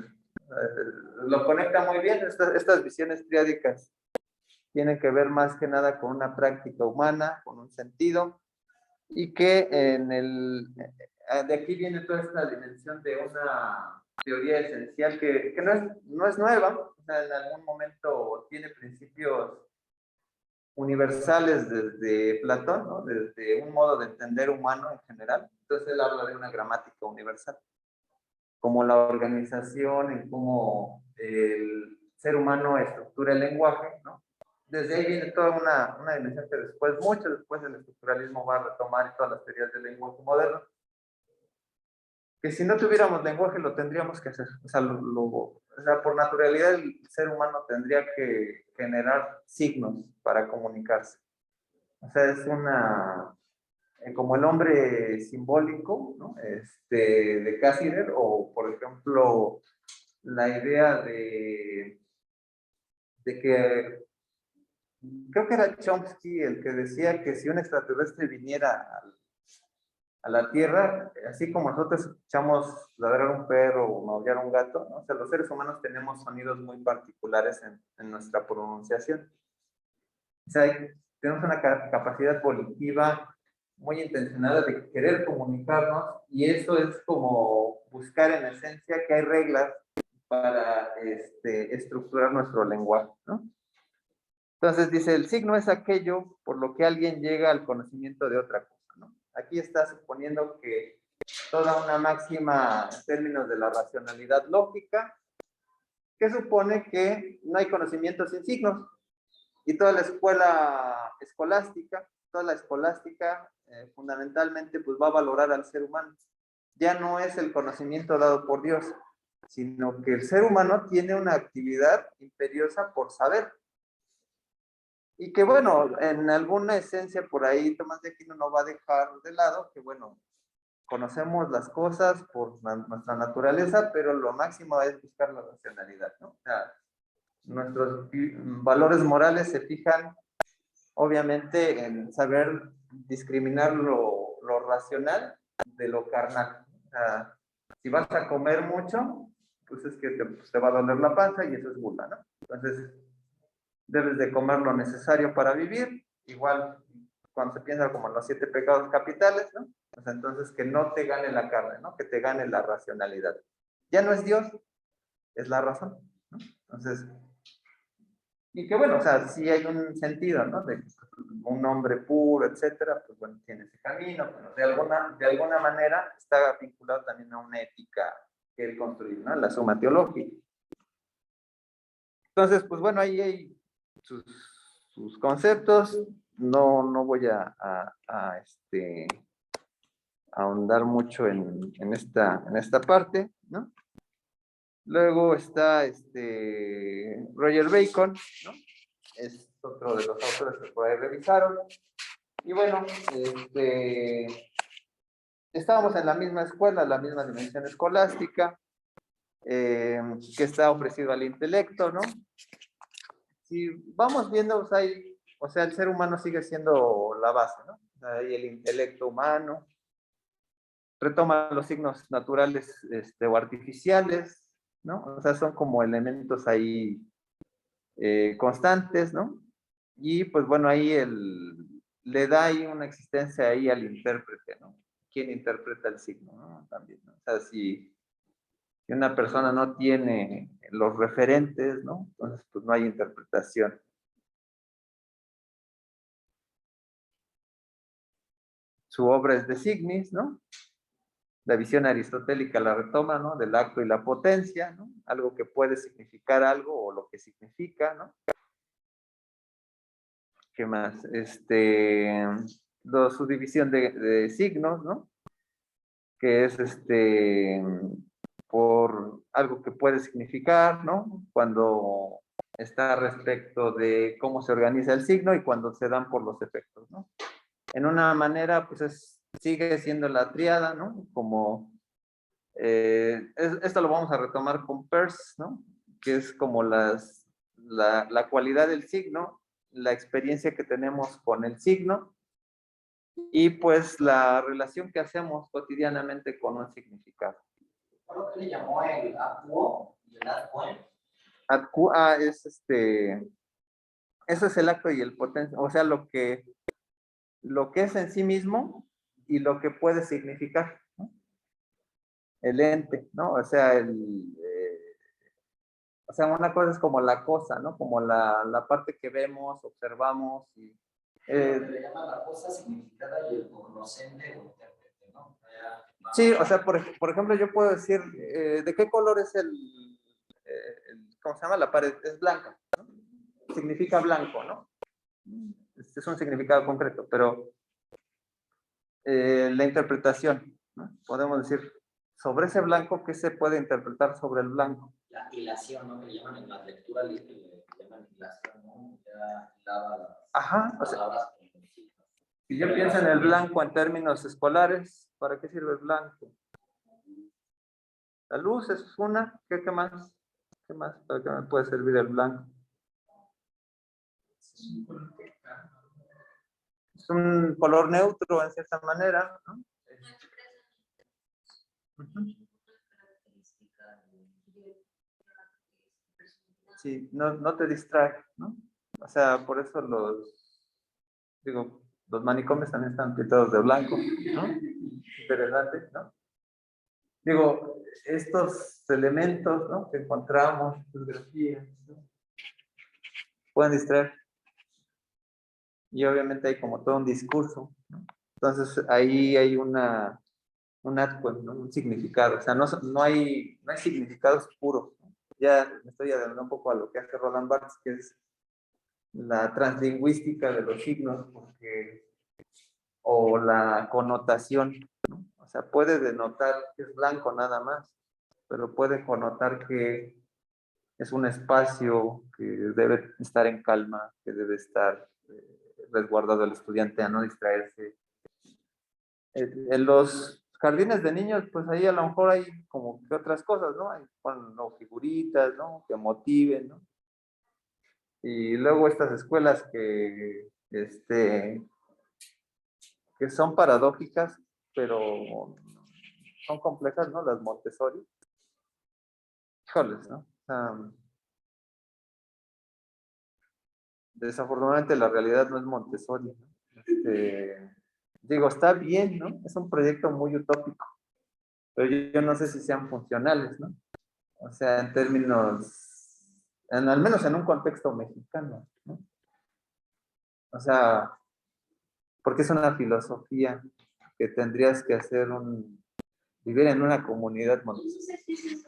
[SPEAKER 1] Lo conecta muy bien, estas visiones triádicas tienen que ver más que nada con una práctica humana, con un sentido, y que de aquí viene toda esta dimensión de una teoría esencial que no es nueva, o sea, en algún momento tiene principios universales desde Platón, ¿no? Desde un modo de entender humano en general. Entonces él habla de una gramática universal, como la organización, en cómo el ser humano estructura el lenguaje, ¿no? Desde ahí viene toda una dimensión que después, mucho después, el estructuralismo va a retomar todas las teorías del lenguaje moderno, que si no tuviéramos lenguaje lo tendríamos que hacer. O sea, por naturalidad el ser humano tendría que generar signos para comunicarse. O sea, es como el hombre simbólico, ¿no? De Cassirer, o por ejemplo, la idea de que, creo que era Chomsky el que decía que si un extraterrestre viniera a la Tierra, así como nosotros escuchamos ladrar un perro o maullar un gato, ¿no? O sea, los seres humanos tenemos sonidos muy particulares en nuestra pronunciación. O sea, tenemos una capacidad volitiva muy intencionada de querer comunicarnos, y eso es como buscar en esencia que hay reglas para estructurar nuestro lenguaje, ¿no? Entonces dice, el signo es aquello por lo que alguien llega al conocimiento de otra cosa, ¿no? Aquí está suponiendo que toda una máxima en términos de la racionalidad lógica, que supone que no hay conocimiento sin signos, y toda la escuela escolástica, toda la escolástica fundamentalmente pues va a valorar al ser humano. Ya no es el conocimiento dado por Dios, sino que el ser humano tiene una actividad imperiosa por saber. Y que bueno, en alguna esencia por ahí Tomás de Aquino no va a dejar de lado que bueno, conocemos las cosas por nuestra naturaleza, pero lo máximo es buscar la racionalidad, ¿no? O sea, nuestros valores morales se fijan obviamente en saber discriminar lo racional de lo carnal. O sea, si vas a comer mucho, pues es que te va a doler la panza y eso es gula, ¿no? Entonces, debes de comer lo necesario para vivir, igual cuando se piensa como en los 7 pecados capitales, ¿no? O sea, entonces que no te gane la carne, ¿no? Que te gane la racionalidad. Ya no es Dios, es la razón, ¿no? Entonces, y que bueno, o sea, sí hay un sentido, ¿no? De un hombre puro, etcétera, pues bueno, tiene ese camino, pero de alguna manera está vinculado también a una ética que él construyó, ¿no? La suma teológica. Entonces, pues bueno, ahí hay sus conceptos. No voy a ahondar mucho en esta parte, ¿no? Luego está Roger Bacon, ¿no? Es otro de los autores que por ahí revisaron. Y bueno, estábamos en la misma escuela, la misma dimensión escolástica, que está ofrecido al intelecto, ¿no? Si vamos viendo, o sea, el ser humano sigue siendo la base, ¿no? Ahí el intelecto humano retoma los signos naturales o artificiales, ¿no? O sea, son como elementos ahí constantes, ¿no? Y pues bueno, ahí le da ahí una existencia ahí al intérprete, ¿no? ¿Quién interpreta el signo, ¿no? También, ¿no? O sea, si Si una persona no tiene los referentes, ¿no? Entonces, pues no hay interpretación. Su obra es de Signis, ¿no? La visión aristotélica la retoma, ¿no? Del acto y la potencia, ¿no? Algo que puede significar algo o lo que significa, ¿no? ¿Qué más? Su división de signos, ¿no? Que es por algo que puede significar, ¿no? Cuando está respecto de cómo se organiza el signo y cuando se dan por los efectos, ¿no? En una manera, pues sigue siendo la tríada, ¿no? Como, esto lo vamos a retomar con Peirce, ¿no? Que es como la cualidad del signo, la experiencia que tenemos con el signo y pues la relación que hacemos cotidianamente con un significado.
[SPEAKER 3] ¿Lo que le llamó el actuo y el adpoen?
[SPEAKER 1] Adcua es eso es el acto y el potencia, o sea, lo que es en sí mismo y lo que puede significar, ¿no? El ente, ¿no? O sea, una cosa es como la cosa, ¿no? Como la parte que vemos, observamos y...
[SPEAKER 3] le llaman la cosa significada y el conocente o intérprete, ¿no?
[SPEAKER 1] Sí, o sea, por ejemplo, yo puedo decir, ¿de qué color es ¿cómo se llama? La pared es blanca, ¿no? Significa blanco, ¿no? Este es un significado concreto, pero la interpretación, ¿no? Podemos decir, sobre ese blanco, ¿qué se puede interpretar sobre el blanco?
[SPEAKER 3] La hilación, ¿no? Que le llaman en la lectura, le llaman hilación, ¿no? Ya hilaba las
[SPEAKER 1] Ajá, o sea,
[SPEAKER 3] palabras.
[SPEAKER 1] si yo pienso en el blanco en términos escolares, ¿para qué sirve el blanco? La luz es una, ¿qué más? ¿Qué más? ¿Para qué me puede servir el blanco? Es un color neutro en cierta manera, ¿no? Sí, no te distrae, ¿no? O sea, por eso los manicomios también están pintados de blanco, ¿no? Interesante, ¿no? Digo, estos elementos, ¿no? Que encontramos, fotografías, ¿no? Pueden distraer. Y obviamente hay como todo un discurso, ¿no? Entonces ahí hay un adquem, ¿no? Un significado. O sea, no hay significados puros, ¿no? Ya me estoy adelantando un poco a lo que hace Roland Barthes, que es la translingüística de los signos, o la connotación, ¿no? O sea, puede denotar que es blanco nada más, pero puede connotar que es un espacio que debe estar en calma, que debe estar resguardado el estudiante a no distraerse. En los jardines de niños, pues ahí a lo mejor hay como que otras cosas, ¿no? Hay figuritas, ¿no? Que motiven, ¿no? Y luego estas escuelas que son paradójicas, pero son complejas, ¿no? Las Montessori. Híjoles, ¿no? Desafortunadamente la realidad no es Montessori, ¿no? Digo, está bien, ¿no? Es un proyecto muy utópico, pero yo no sé si sean funcionales, ¿no? O sea, en términos, al menos en un contexto mexicano, ¿no? O sea, porque es una filosofía que tendrías que vivir en una comunidad Montessori.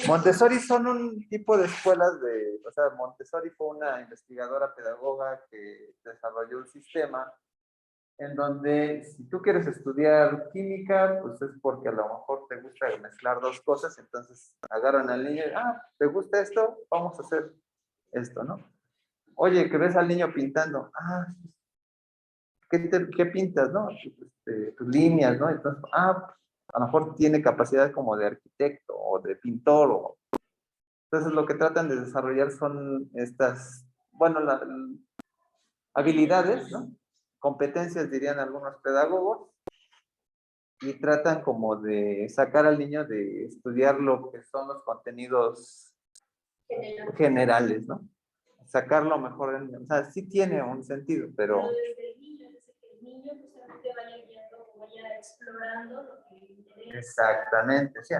[SPEAKER 1] Montessori son un tipo de escuelas o sea, Montessori fue una investigadora pedagoga que desarrolló un sistema en donde si tú quieres estudiar química, pues es porque a lo mejor te gusta mezclar dos cosas, entonces agarran al niño y, ¿te gusta esto? Vamos a hacer esto, ¿no? Oye, que ves al niño pintando, ¿qué pintas, no? Tus líneas, ¿no? Entonces, a lo mejor tiene capacidad como de arquitecto o de pintor. Entonces, lo que tratan de desarrollar son estas, bueno, habilidades, ¿no? Competencias, dirían algunos pedagogos, y tratan como de sacar al niño de estudiar lo que son los contenidos generales, ¿no? Sacarlo mejor del niño. O sea, sí tiene un sentido, pero...
[SPEAKER 2] Desde el niño, desde que el niño justamente vaya guiando o vaya explorando lo que le interesa.
[SPEAKER 1] Exactamente, sí.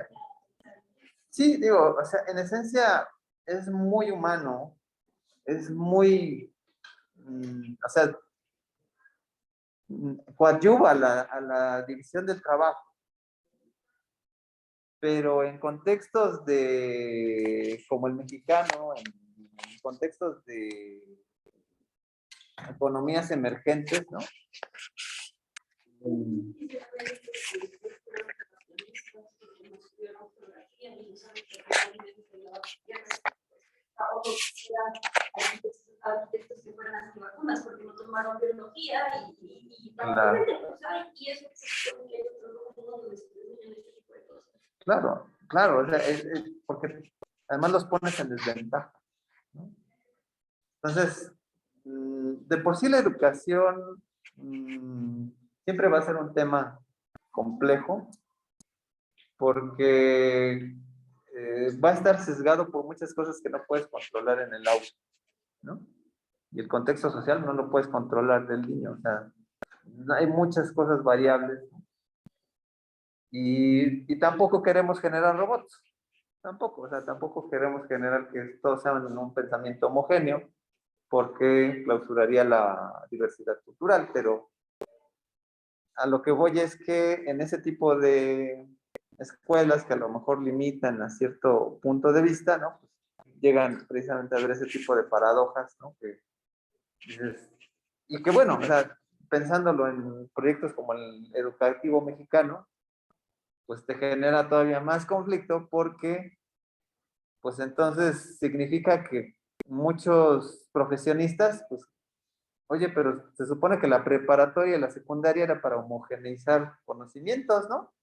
[SPEAKER 1] Sí, digo, o sea, en esencia es muy humano, es muy, o sea, coadyuva a la división del trabajo, pero en contextos de, como el mexicano, en contextos de economías emergentes, ¿no?
[SPEAKER 2] Arquitectos que fueran antivacunas porque no tomaron biología y
[SPEAKER 1] Claro.
[SPEAKER 2] o sea, y eso es lo que hay otro mundo donde se enseñan este tipo de cosas.
[SPEAKER 1] Claro, claro, o sea, porque además los pones en desventaja, ¿no? Entonces, de por sí la educación siempre va a ser un tema complejo porque va a estar sesgado por muchas cosas que no puedes controlar en el aula, ¿no? Y el contexto social no lo puedes controlar del niño, o sea, hay muchas cosas variables y tampoco queremos generar robots, tampoco, o sea, tampoco queremos generar que todos sean en un pensamiento homogéneo porque clausuraría la diversidad cultural, pero a lo que voy es que en ese tipo de escuelas que a lo mejor limitan a cierto punto de vista, ¿no? Pues llegan precisamente a ver ese tipo de paradojas, ¿no? Que dices, y que bueno, o sea, pensándolo en proyectos como el educativo mexicano, pues te genera todavía más conflicto porque, pues entonces significa que muchos profesionistas, pues, oye, pero se supone que la preparatoria y la secundaria era para homogeneizar conocimientos, ¿no?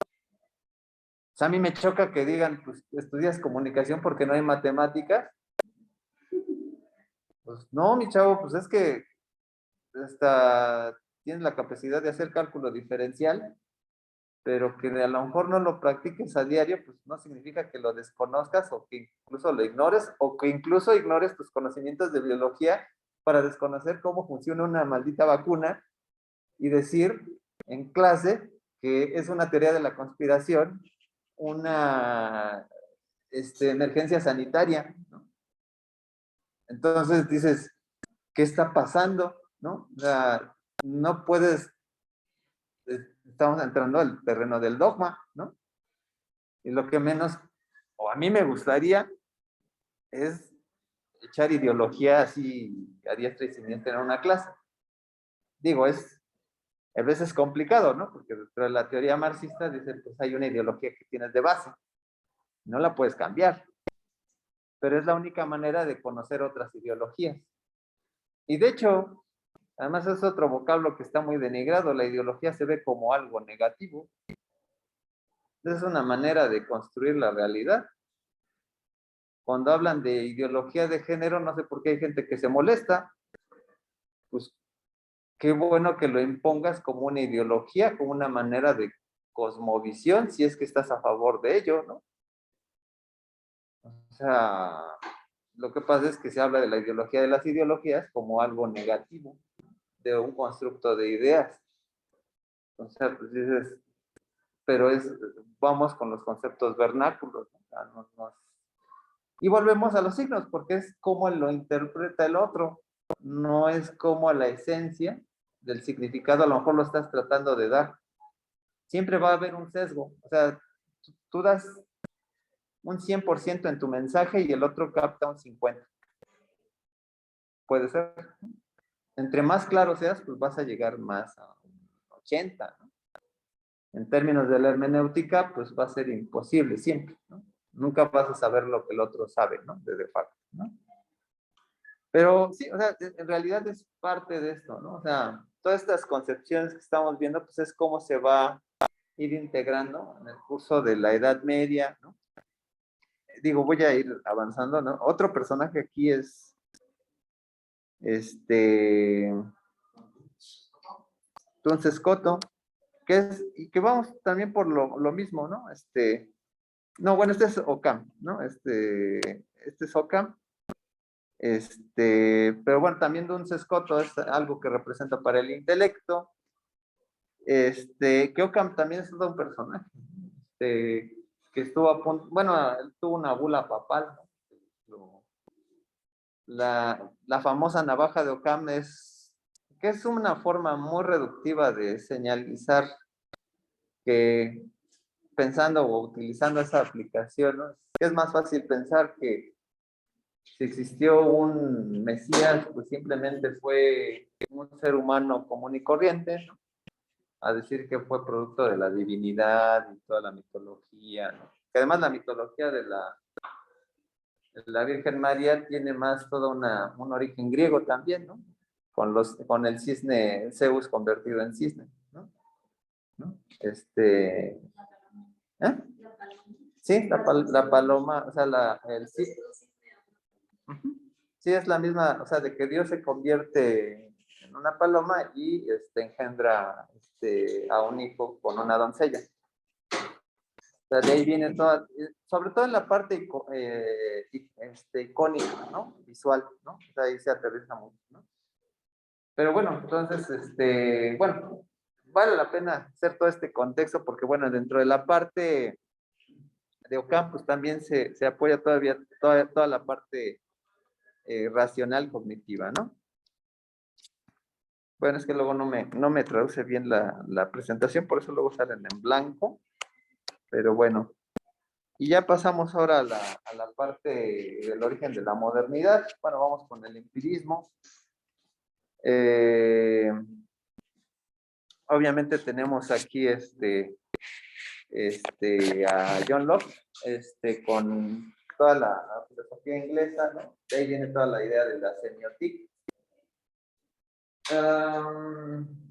[SPEAKER 1] O sea, a mí me choca que digan, pues, estudias comunicación porque no hay matemáticas. Pues no, mi chavo, pues es que hasta tienes la capacidad de hacer cálculo diferencial, pero que a lo mejor no lo practiques a diario, pues no significa que lo desconozcas o que incluso lo ignores o que incluso ignores tus conocimientos de biología para desconocer cómo funciona una maldita vacuna y decir en clase que es una teoría de la conspiración, una emergencia sanitaria, ¿no? Entonces dices, ¿qué está pasando? ¿No? O sea, no puedes, estamos entrando al terreno del dogma, ¿no? Y lo que menos, o a mí me gustaría, es echar ideología así a diestra y siniestra en una clase. Digo, a veces es complicado, ¿no? Porque dentro de la teoría marxista dice, pues hay una ideología que tienes de base, no la puedes cambiar, pero es la única manera de conocer otras ideologías. Y de hecho, además es otro vocablo que está muy denigrado, la ideología se ve como algo negativo. Es una manera de construir la realidad. Cuando hablan de ideología de género, no sé por qué hay gente que se molesta. Pues qué bueno que lo impongas como una ideología, como una manera de cosmovisión, si es que estás a favor de ello, ¿no? O sea, lo que pasa es que se habla de la ideología de las ideologías como algo negativo, de un constructo de ideas. O sea, pues dices, pero vamos con los conceptos vernáculos, ¿no? O sea, y volvemos a los signos, porque es como lo interpreta el otro, no es como la esencia del significado, a lo mejor lo estás tratando de dar. Siempre va a haber un sesgo, o sea, tú das un 100% en tu mensaje y el otro capta un 50%. Puede ser. Entre más claro seas, pues vas a llegar más a un 80%, ¿no? En términos de la hermenéutica, pues va a ser imposible siempre, ¿no? Nunca vas a saber lo que el otro sabe, ¿no? De facto, ¿no? Pero sí, o sea, en realidad es parte de esto, ¿no? O sea, todas estas concepciones que estamos viendo, pues es cómo se va a ir integrando en el curso de la Edad Media, ¿no? Digo, voy a ir avanzando, ¿no? Otro personaje aquí es, entonces Coto, y que vamos también por lo mismo, ¿no? No, bueno, este es Ockham, ¿no? Este es Ockham. Pero bueno, también Duns Scoto es algo que representa para el intelecto. Que Ockham también es todo un personaje, que que estuvo a punto, bueno, él tuvo una bula papal, ¿no? La famosa navaja de Occam que es una forma muy reductiva de señalizar que pensando o utilizando esa aplicación, ¿no? Es más fácil pensar que si existió un Mesías, pues simplemente fue un ser humano común y corriente, ¿no? A decir que fue producto de la divinidad y toda la mitología, ¿no? Que además la mitología de la Virgen María tiene más todo un origen griego también, ¿no? Con el cisne, Zeus convertido en cisne, ¿no? ¿No? ¿Eh? Sí, la paloma, o sea, ujú. Sí, es la misma, o sea, de que Dios se convierte en una paloma y engendra a un hijo con una doncella. O sea, de ahí viene toda, sobre todo en la parte icónica, ¿no? Visual, ¿no? O sea, ahí se aterriza mucho, ¿no? Pero bueno, entonces, bueno, vale la pena hacer todo este contexto porque, bueno, dentro de la parte de Occam, pues también se apoya todavía toda la parte racional cognitiva, ¿no? Bueno, es que luego no me traduce bien la presentación, por eso luego salen en blanco, pero bueno. Y ya pasamos ahora a la parte del origen de la modernidad. Bueno, vamos con el empirismo. Obviamente tenemos aquí a John Locke, con toda la filosofía inglesa, ¿no? De ahí viene toda la idea de la semiótica.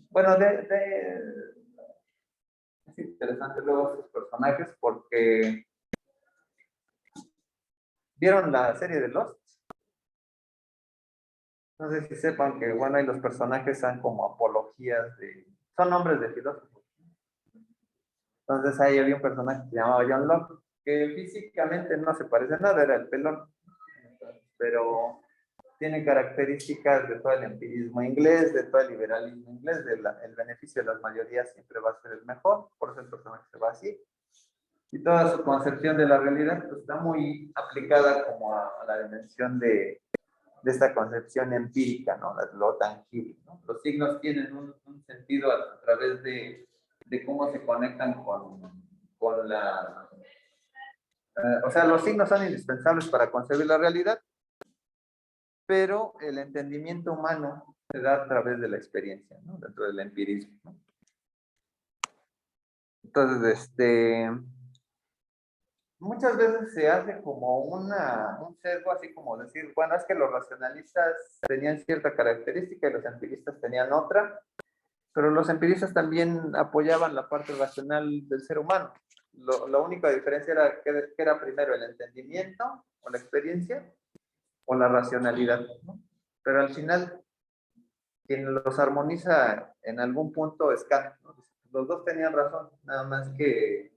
[SPEAKER 1] Bueno, es interesante luego sus personajes porque ¿vieron la serie de Lost? No sé si sepan que, bueno, ahí los personajes son como apologías son nombres de filósofos. Entonces ahí había un personaje que se llamaba John Locke, que físicamente no se parece a nada, era el pelón, pero tiene características de todo el empirismo inglés, de todo el liberalismo inglés, el beneficio de las mayorías siempre va a ser el mejor, por eso el personaje se va así. Y toda su concepción de la realidad pues, está muy aplicada como a la dimensión de esta concepción empírica, ¿no? Lo tangible, ¿no? Los signos tienen un sentido a través de cómo se conectan con o sea, los signos son indispensables para concebir la realidad, pero el entendimiento humano se da a través de la experiencia, ¿no? Dentro del empirismo, ¿no? Entonces, muchas veces se hace como un sesgo, así como decir, bueno, es que los racionalistas tenían cierta característica y los empiristas tenían otra, pero los empiristas también apoyaban la parte racional del ser humano. La única diferencia era que era primero el entendimiento o la experiencia o la racionalidad, ¿no? Pero al final, quien los armoniza en algún punto es Kant, ¿no? Los dos tenían razón, nada más que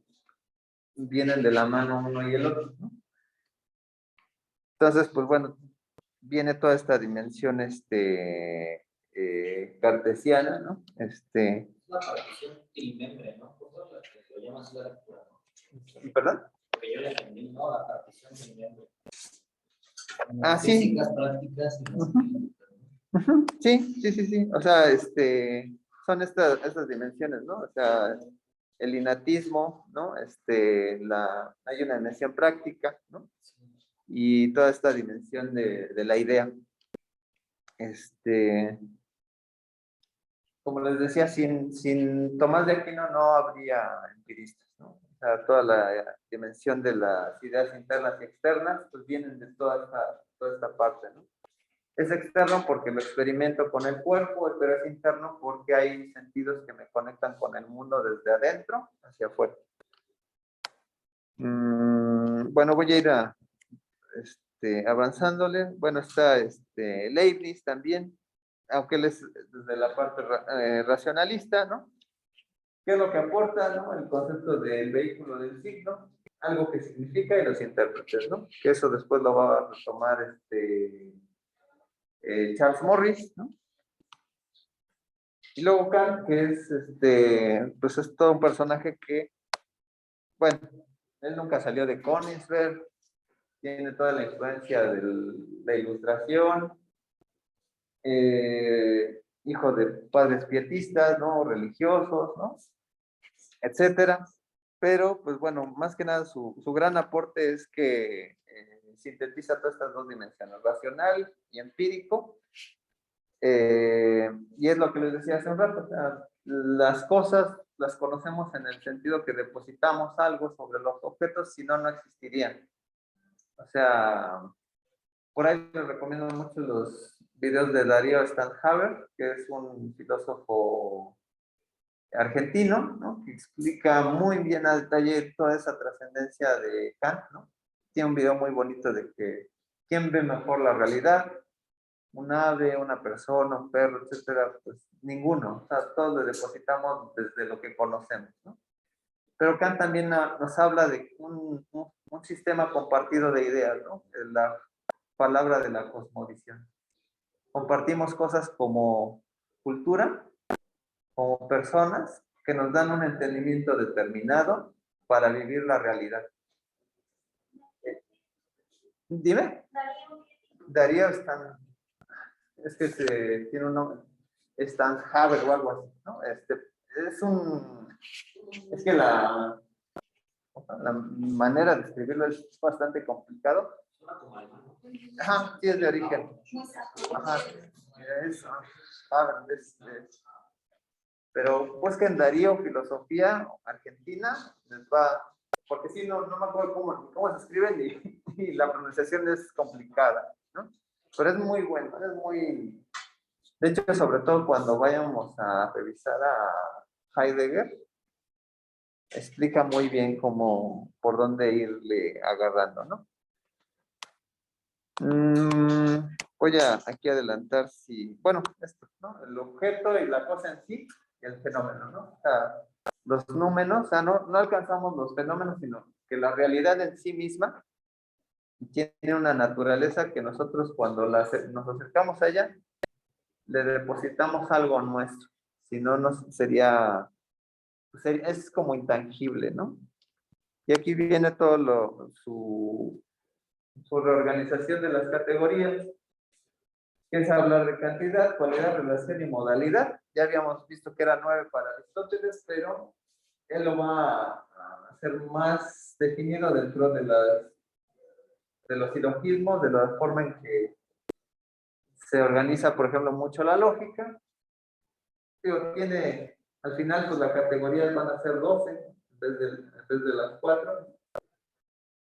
[SPEAKER 1] vienen de la mano uno y el otro, ¿no? Entonces, pues bueno, viene toda esta dimensión cartesiana, ¿no?
[SPEAKER 3] La partición trimembre, ¿no? Por eso lo llaman así la lectura, ¿no?
[SPEAKER 1] ¿Perdón?
[SPEAKER 3] Porque yo le entendí, ¿no? La partición trimembre.
[SPEAKER 1] Sí.
[SPEAKER 3] Físicas, prácticas y
[SPEAKER 1] Sí. O sea, son estas dimensiones, ¿no? O sea, el innatismo, ¿no? Hay una dimensión práctica, ¿no? Y toda esta dimensión de la idea. Como les decía, sin Tomás de Aquino no habría empiristas, ¿no? O sea, toda la dimensión de las ideas internas y externas, pues vienen de toda esta parte, ¿no? Es externo porque lo experimento con el cuerpo, pero es interno porque hay sentidos que me conectan con el mundo desde adentro hacia afuera. Bueno, voy a ir avanzándole. Bueno, está Leibniz también, aunque él es desde la parte racionalista, ¿no? ¿Qué es lo que aporta, ¿no? El concepto del vehículo del signo, algo que significa y los intérpretes, ¿no? Que eso después lo va a retomar Charles Morris, ¿no? Y luego Kant, que es pues es todo un personaje que, bueno, Él nunca salió de Königsberg, tiene toda la influencia de la ilustración, hijo de padres pietistas, ¿no? Religiosos, ¿no? Etcétera. Pero, pues bueno, más que nada su gran aporte es que sintetiza todas estas dos dimensiones, racional y empírico. Y es lo que les decía hace un rato, o sea, las cosas las conocemos en el sentido que depositamos algo sobre los objetos, si no, no existirían. O sea, por ahí les recomiendo mucho los videos de Darío Stanhaber, que es un filósofo argentino, ¿no? Que explica muy bien a detalle toda esa trascendencia de Kant, ¿no? Tiene un video muy bonito de que quién ve mejor la realidad, un ave, una persona, un perro, etcétera, pues ninguno. O sea, todos le depositamos desde lo que conocemos, ¿no? Pero Kant también nos habla de un sistema compartido de ideas, ¿no? La palabra de la cosmovisión. Compartimos cosas como cultura, como personas que nos dan un entendimiento determinado para vivir la realidad. Dime. Darío es que tiene un nombre, Stanhaber o algo así, ¿no? Es que la manera de escribirlo es bastante complicado. Ajá, sí es de origen. Ajá, pero busquen Darío, filosofía argentina, les va, porque sí, no me acuerdo cómo se escriben y la pronunciación es complicada, ¿no? Pero es muy bueno, es muy... De hecho, sobre todo cuando vayamos a revisar a Heidegger, explica muy bien por dónde irle agarrando, ¿no? Voy a aquí adelantar bueno, esto, ¿no? El objeto y la cosa en sí y el fenómeno, ¿no? O sea, los números, o sea, no alcanzamos los fenómenos, sino que la realidad en sí misma tiene una naturaleza que nosotros cuando nos acercamos a ella, le depositamos algo nuestro. Si no, es como intangible, ¿no? Y aquí viene todo su reorganización de las categorías, que es hablar de cantidad, cualidad, relación y modalidad. Ya habíamos visto que era 9 para Aristóteles, pero él lo va a hacer más definido dentro de los silogismos, de la forma en que se organiza, por ejemplo, mucho la lógica. Al final, pues las categorías van a ser 12 en vez de las 4,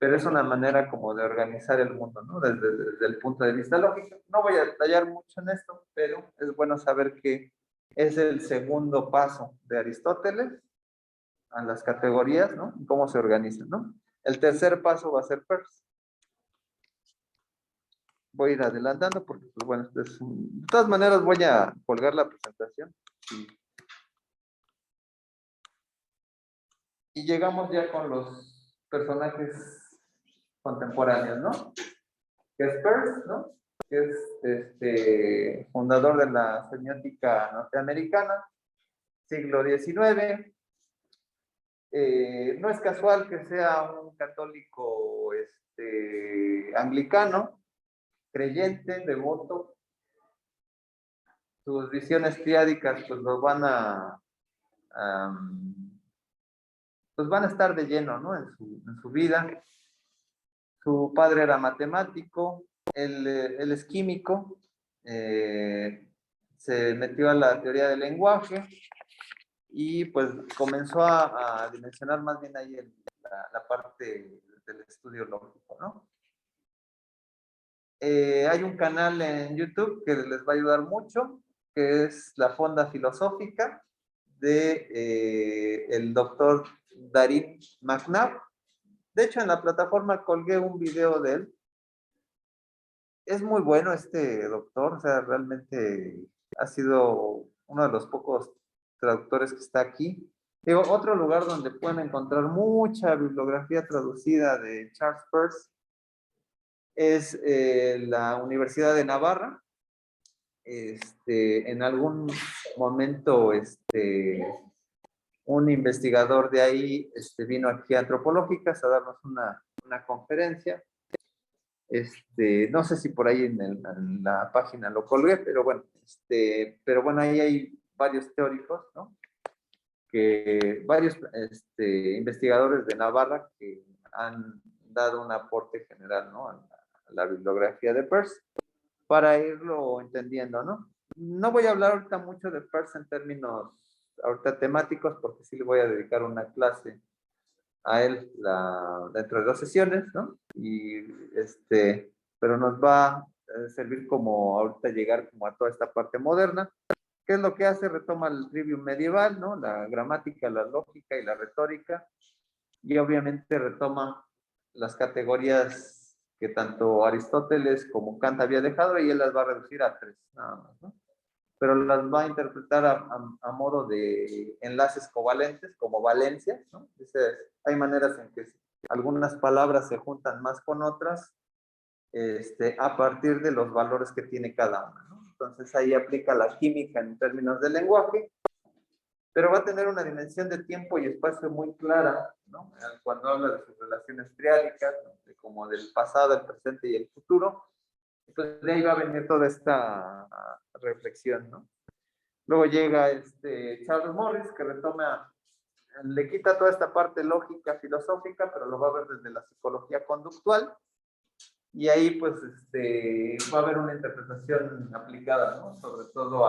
[SPEAKER 1] pero es una manera como de organizar el mundo, ¿no? Desde el punto de vista lógico. No voy a detallar mucho en esto, pero es bueno saber que es el segundo paso de Aristóteles a las categorías, ¿no? Cómo se organizan, ¿no? El tercer paso va a ser Peirce. Voy a ir adelantando porque, pues bueno, de todas maneras voy a colgar la presentación. Y llegamos ya con los personajes contemporáneos, ¿no? Que es Peirce, ¿no? Que es fundador de la semiótica norteamericana, siglo XIX. No es casual que sea un católico anglicano, creyente, devoto. Sus visiones triádicas pues pues van a estar de lleno, ¿no? En su vida. Su padre era matemático, él es químico, se metió a la teoría del lenguaje y pues comenzó a dimensionar más bien ahí la parte del estudio lógico, ¿no? Hay un canal en YouTube que les va a ayudar mucho, que es la Fonda Filosófica de el doctor Darin McNabb. De hecho, en la plataforma colgué un video de él. Es muy bueno este doctor, o sea, realmente ha sido uno de los pocos traductores que está aquí. Digo, otro lugar donde pueden encontrar mucha bibliografía traducida de Charles Peirce es la Universidad de Navarra. En algún momento un investigador de ahí vino aquí a Antropológicas a darnos una conferencia. No sé si por ahí en la página lo colgué, pero bueno, ahí hay varios teóricos, ¿no? Varios investigadores de Navarra que han dado un aporte general, ¿no? a la bibliografía de Peirce para irlo entendiendo, ¿no? No voy a hablar ahorita mucho de Peirce en términos ahorita temáticos, porque sí le voy a dedicar una clase a él dentro de 2 sesiones, ¿no? Pero nos va a servir como ahorita llegar como a toda esta parte moderna. ¿Qué es lo que hace? Retoma el trivium medieval, ¿no? La gramática, la lógica y la retórica, y obviamente retoma las categorías que tanto Aristóteles como Kant había dejado, y él las va a reducir a 3, nada más, ¿no? Pero las va a interpretar a modo de enlaces covalentes, como valencias, ¿no? Dice, hay maneras en que algunas palabras se juntan más con otras, a partir de los valores que tiene cada una, ¿no? Entonces ahí aplica la química en términos de lenguaje, pero va a tener una dimensión de tiempo y espacio muy clara, ¿no? Cuando habla de sus relaciones triádicas, ¿no? Como del pasado, el presente y el futuro. Entonces de ahí va a venir toda esta reflexión, ¿no? Luego llega Charles Morris, que retoma, le quita toda esta parte lógica, filosófica, pero lo va a ver desde la psicología conductual, y ahí pues va a haber una interpretación aplicada, ¿no? Sobre todo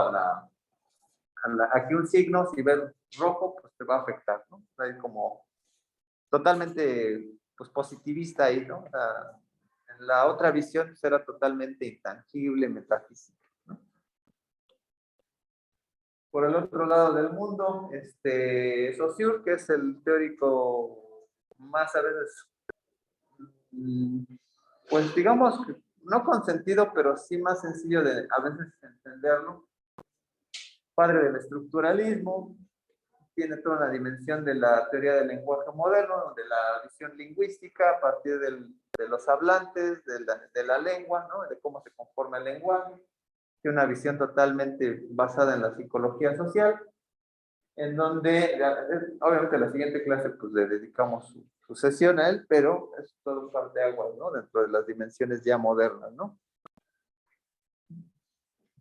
[SPEAKER 1] aquí un signo, si ves rojo, pues te va a afectar, ¿no? Hay como totalmente pues positivista ahí, ¿no? O sea, en la otra visión pues, era totalmente intangible, metafísica, ¿no? Por el otro lado del mundo, Saussure, que es el teórico más a veces, pues digamos, no consentido, pero sí más sencillo de a veces entenderlo. Padre del estructuralismo, tiene toda una dimensión de la teoría del lenguaje moderno, de la visión lingüística a partir de los hablantes, de la lengua, ¿no? De cómo se conforma el lenguaje. Tiene una visión totalmente basada en la psicología social, en donde, obviamente, la siguiente clase, pues le dedicamos su sesión a él, pero es todo un parteaguas, ¿no? Dentro de las dimensiones ya modernas, ¿no?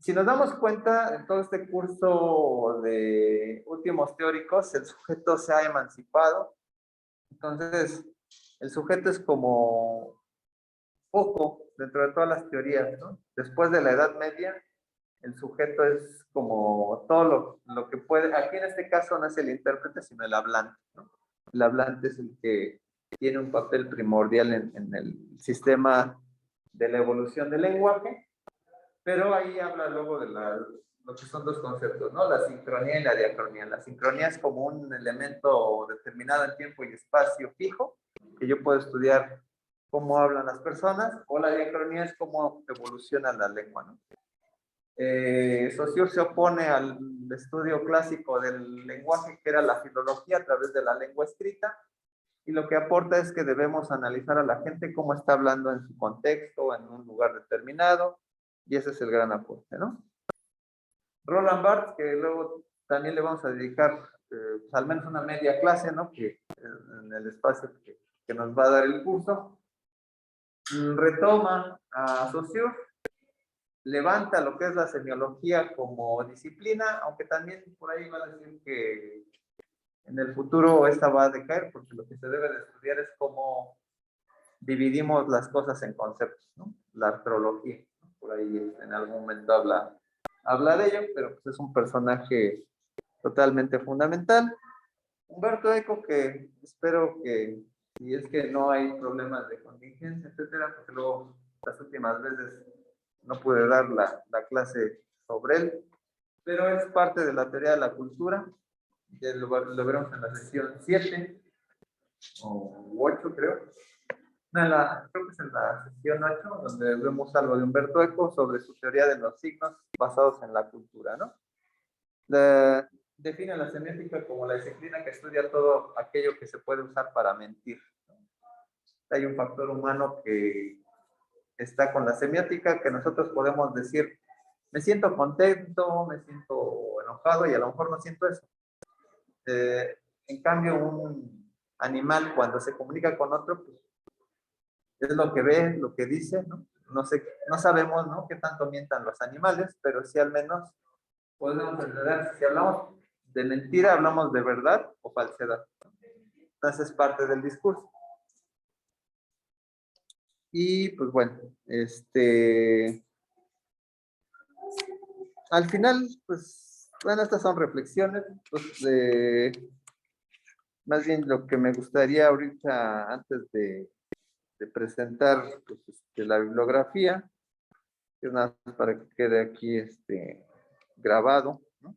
[SPEAKER 1] Si nos damos cuenta, en todo este curso de últimos teóricos, el sujeto se ha emancipado. Entonces, el sujeto es como foco dentro de todas las teorías, ¿no? Después de la Edad Media, el sujeto es como todo lo que puede, aquí en este caso no es el intérprete, sino el hablante, ¿no? El hablante es el que tiene un papel primordial en el sistema de la evolución del lenguaje. Pero ahí habla luego de lo que son 2 conceptos, ¿no? La sincronía y la diacronía. La sincronía es como un elemento determinado en tiempo y espacio fijo, que yo puedo estudiar cómo hablan las personas, o la diacronía es cómo evoluciona la lengua, ¿no? Saussure se opone al estudio clásico del lenguaje, que era la filología a través de la lengua escrita, y lo que aporta es que debemos analizar a la gente cómo está hablando en su contexto, en un lugar determinado, y ese es el gran aporte, ¿no? Roland Barthes, que luego también le vamos a dedicar pues al menos una media clase, ¿no? Que en el espacio que nos va a dar el curso, retoma a Saussure, levanta lo que es la semiología como disciplina, aunque también por ahí va a decir que en el futuro esta va a decaer, porque lo que se debe de estudiar es cómo dividimos las cosas en conceptos, ¿no? La artrología, ¿no? Por ahí en algún momento habla de ello, pero pues es un personaje totalmente fundamental. Humberto Eco, que espero que, si es que no hay problemas de contingencia, etcétera, porque luego las últimas veces no pude dar la clase sobre él, pero es parte de la teoría de la cultura. Ya lo veremos en la sesión 7 o 8, creo. No, creo que es en la sesión 8, donde vemos algo de Humberto Eco sobre su teoría de los signos basados en la cultura, ¿no? Define la semiótica como la disciplina que estudia todo aquello que se puede usar para mentir, ¿no? Hay un factor humano que está con la semiótica, que nosotros podemos decir, me siento contento, me siento enojado, y a lo mejor no siento eso. En cambio, un animal cuando se comunica con otro, pues, es lo que ve, lo que dice, ¿no? No sé, no sabemos, ¿no?, qué tanto mientan los animales, pero sí al menos podemos entender si hablamos de mentira, hablamos de verdad o falsedad. Entonces es parte del discurso. Y pues bueno, al final, pues, bueno, estas son reflexiones, pues, más bien lo que me gustaría ahorita, antes de presentar, pues, la bibliografía, es nada más para que quede aquí, grabado, ¿no?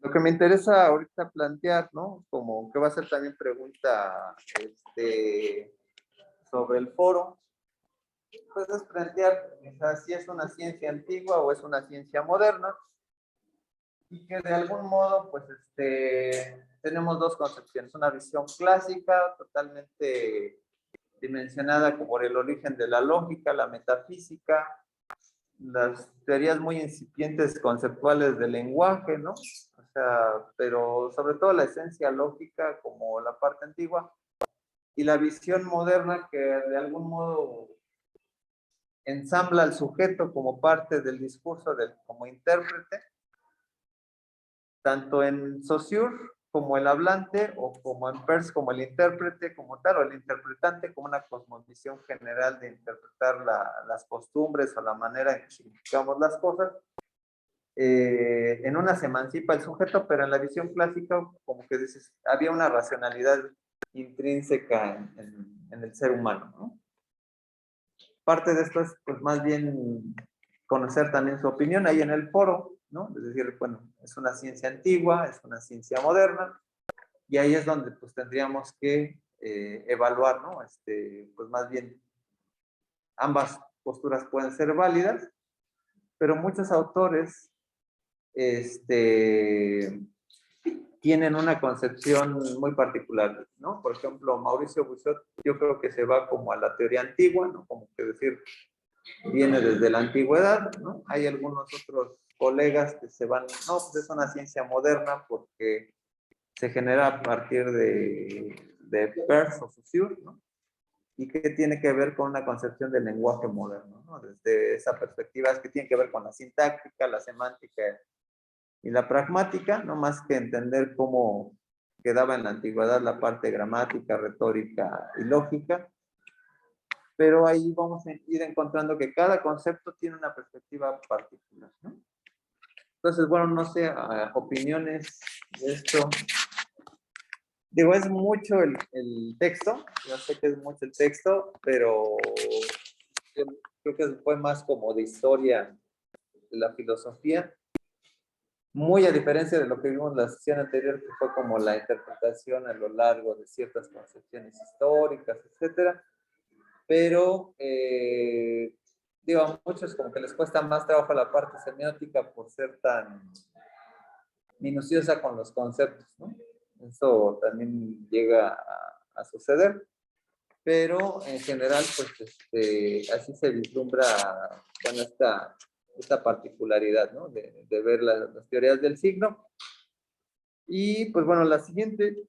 [SPEAKER 1] Lo que me interesa ahorita plantear, ¿no?, como que va a ser también pregunta, sobre el foro, pues es plantear, o sea, si es una ciencia antigua o es una ciencia moderna, y que de algún modo, pues, tenemos dos concepciones, una visión clásica, totalmente dimensionada por el origen de la lógica, la metafísica, las teorías muy incipientes conceptuales del lenguaje, ¿no? O sea, pero sobre todo la esencia lógica como la parte antigua, y la visión moderna que de algún modo ensambla al sujeto como parte del discurso, como intérprete, tanto en Saussure como el hablante, o como en Peirce como el intérprete como tal, o el interpretante como una cosmovisión general de interpretar las costumbres o la manera en que significamos las cosas. En una se emancipa el sujeto, pero en la visión clásica, como que dices, había una racionalidad intrínseca en el ser humano, ¿no? Parte de esto es, pues, más bien conocer también su opinión ahí en el foro, ¿no? Es decir, bueno, es una ciencia antigua, es una ciencia moderna, y ahí es donde, pues, tendríamos que evaluar, ¿no? Pues más bien ambas posturas pueden ser válidas, pero muchos autores tienen una concepción muy particular, ¿no? Por ejemplo, Mauricio Bussot, yo creo que se va como a la teoría antigua, ¿no? Como que decir, viene desde la antigüedad, ¿no? Hay algunos otros colegas que se van, no, pues es una ciencia moderna porque se genera a partir de Peirce o Saussure, ¿no? Y que tiene que ver con una concepción del lenguaje moderno, ¿no? Desde esa perspectiva es que tiene que ver con la sintáctica, la semántica y la pragmática, no más que entender cómo quedaba en la antigüedad la parte gramática, retórica y lógica, pero ahí vamos a ir encontrando que cada concepto tiene una perspectiva particular, ¿no? Entonces, bueno, no sé, opiniones de esto. Digo, es mucho el texto, yo sé que es mucho el texto, pero yo creo que fue más como de historia de la filosofía, muy a diferencia de lo que vimos en la sesión anterior, que fue como la interpretación a lo largo de ciertas concepciones históricas, etcétera. Pero, digo, a muchos como que les cuesta más trabajo la parte semiótica por ser tan minuciosa con los conceptos, ¿no? Eso también llega a suceder, pero en general, pues, así se vislumbra con esta particularidad, ¿no? De ver las teorías del signo. Y pues bueno, la siguiente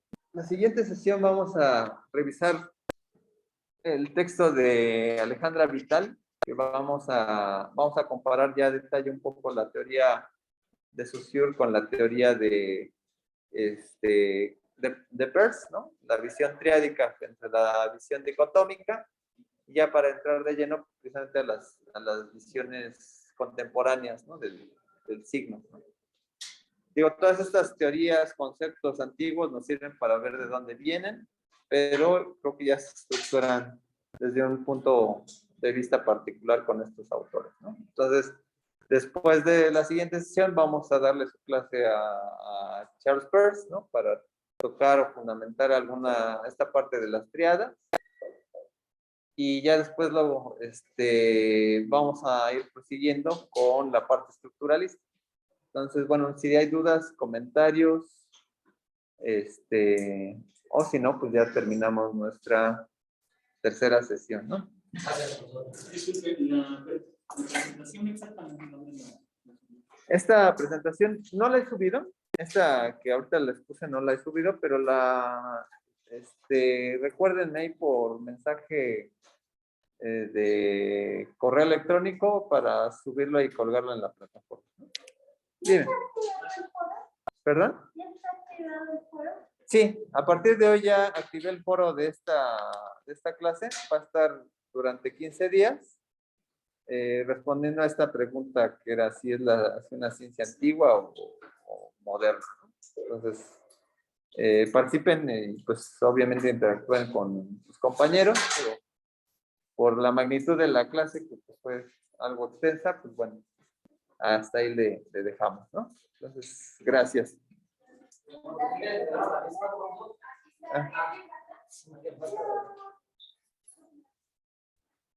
[SPEAKER 1] sesión vamos a revisar el texto de Alejandra Vital, que vamos a comparar ya a detalle un poco la teoría de Saussure con la teoría de Peirce, ¿no? La visión triádica entre la visión dicotómica, y ya para entrar de lleno precisamente a las visiones contemporáneas, ¿no? del signo, ¿no? Digo, todas estas teorías, conceptos antiguos nos sirven para ver de dónde vienen, pero creo que ya se estructuran desde un punto de vista particular con estos autores, ¿no? Entonces, después de la siguiente sesión vamos a darle su clase a Charles Peirce, ¿no? Para tocar o fundamentar esta parte de las triadas. Y ya después luego vamos a ir prosiguiendo con la parte estructuralista. Entonces, bueno, si hay dudas, comentarios, o si no, pues ya terminamos nuestra tercera sesión, ¿no?
[SPEAKER 4] Disculpe, la presentación exactamente.
[SPEAKER 1] Esta presentación no la he subido. Esta que ahorita les puse no la he subido, pero recuerden ahí por mensaje de correo electrónico para subirlo y colgarlo en la plataforma. Dime. ¿Perdón?
[SPEAKER 5] ¿Ya está activado el foro?
[SPEAKER 1] Sí, a partir de hoy ya activé el foro de esta clase. Va a estar durante 15 días respondiendo a esta pregunta que era si es una ciencia antigua o moderna, ¿no? Entonces, participen y pues obviamente interactúen con sus compañeros, pero por la magnitud de la clase, que pues, fue algo extensa, pues bueno, hasta ahí le dejamos, ¿no? Entonces, gracias. Ah.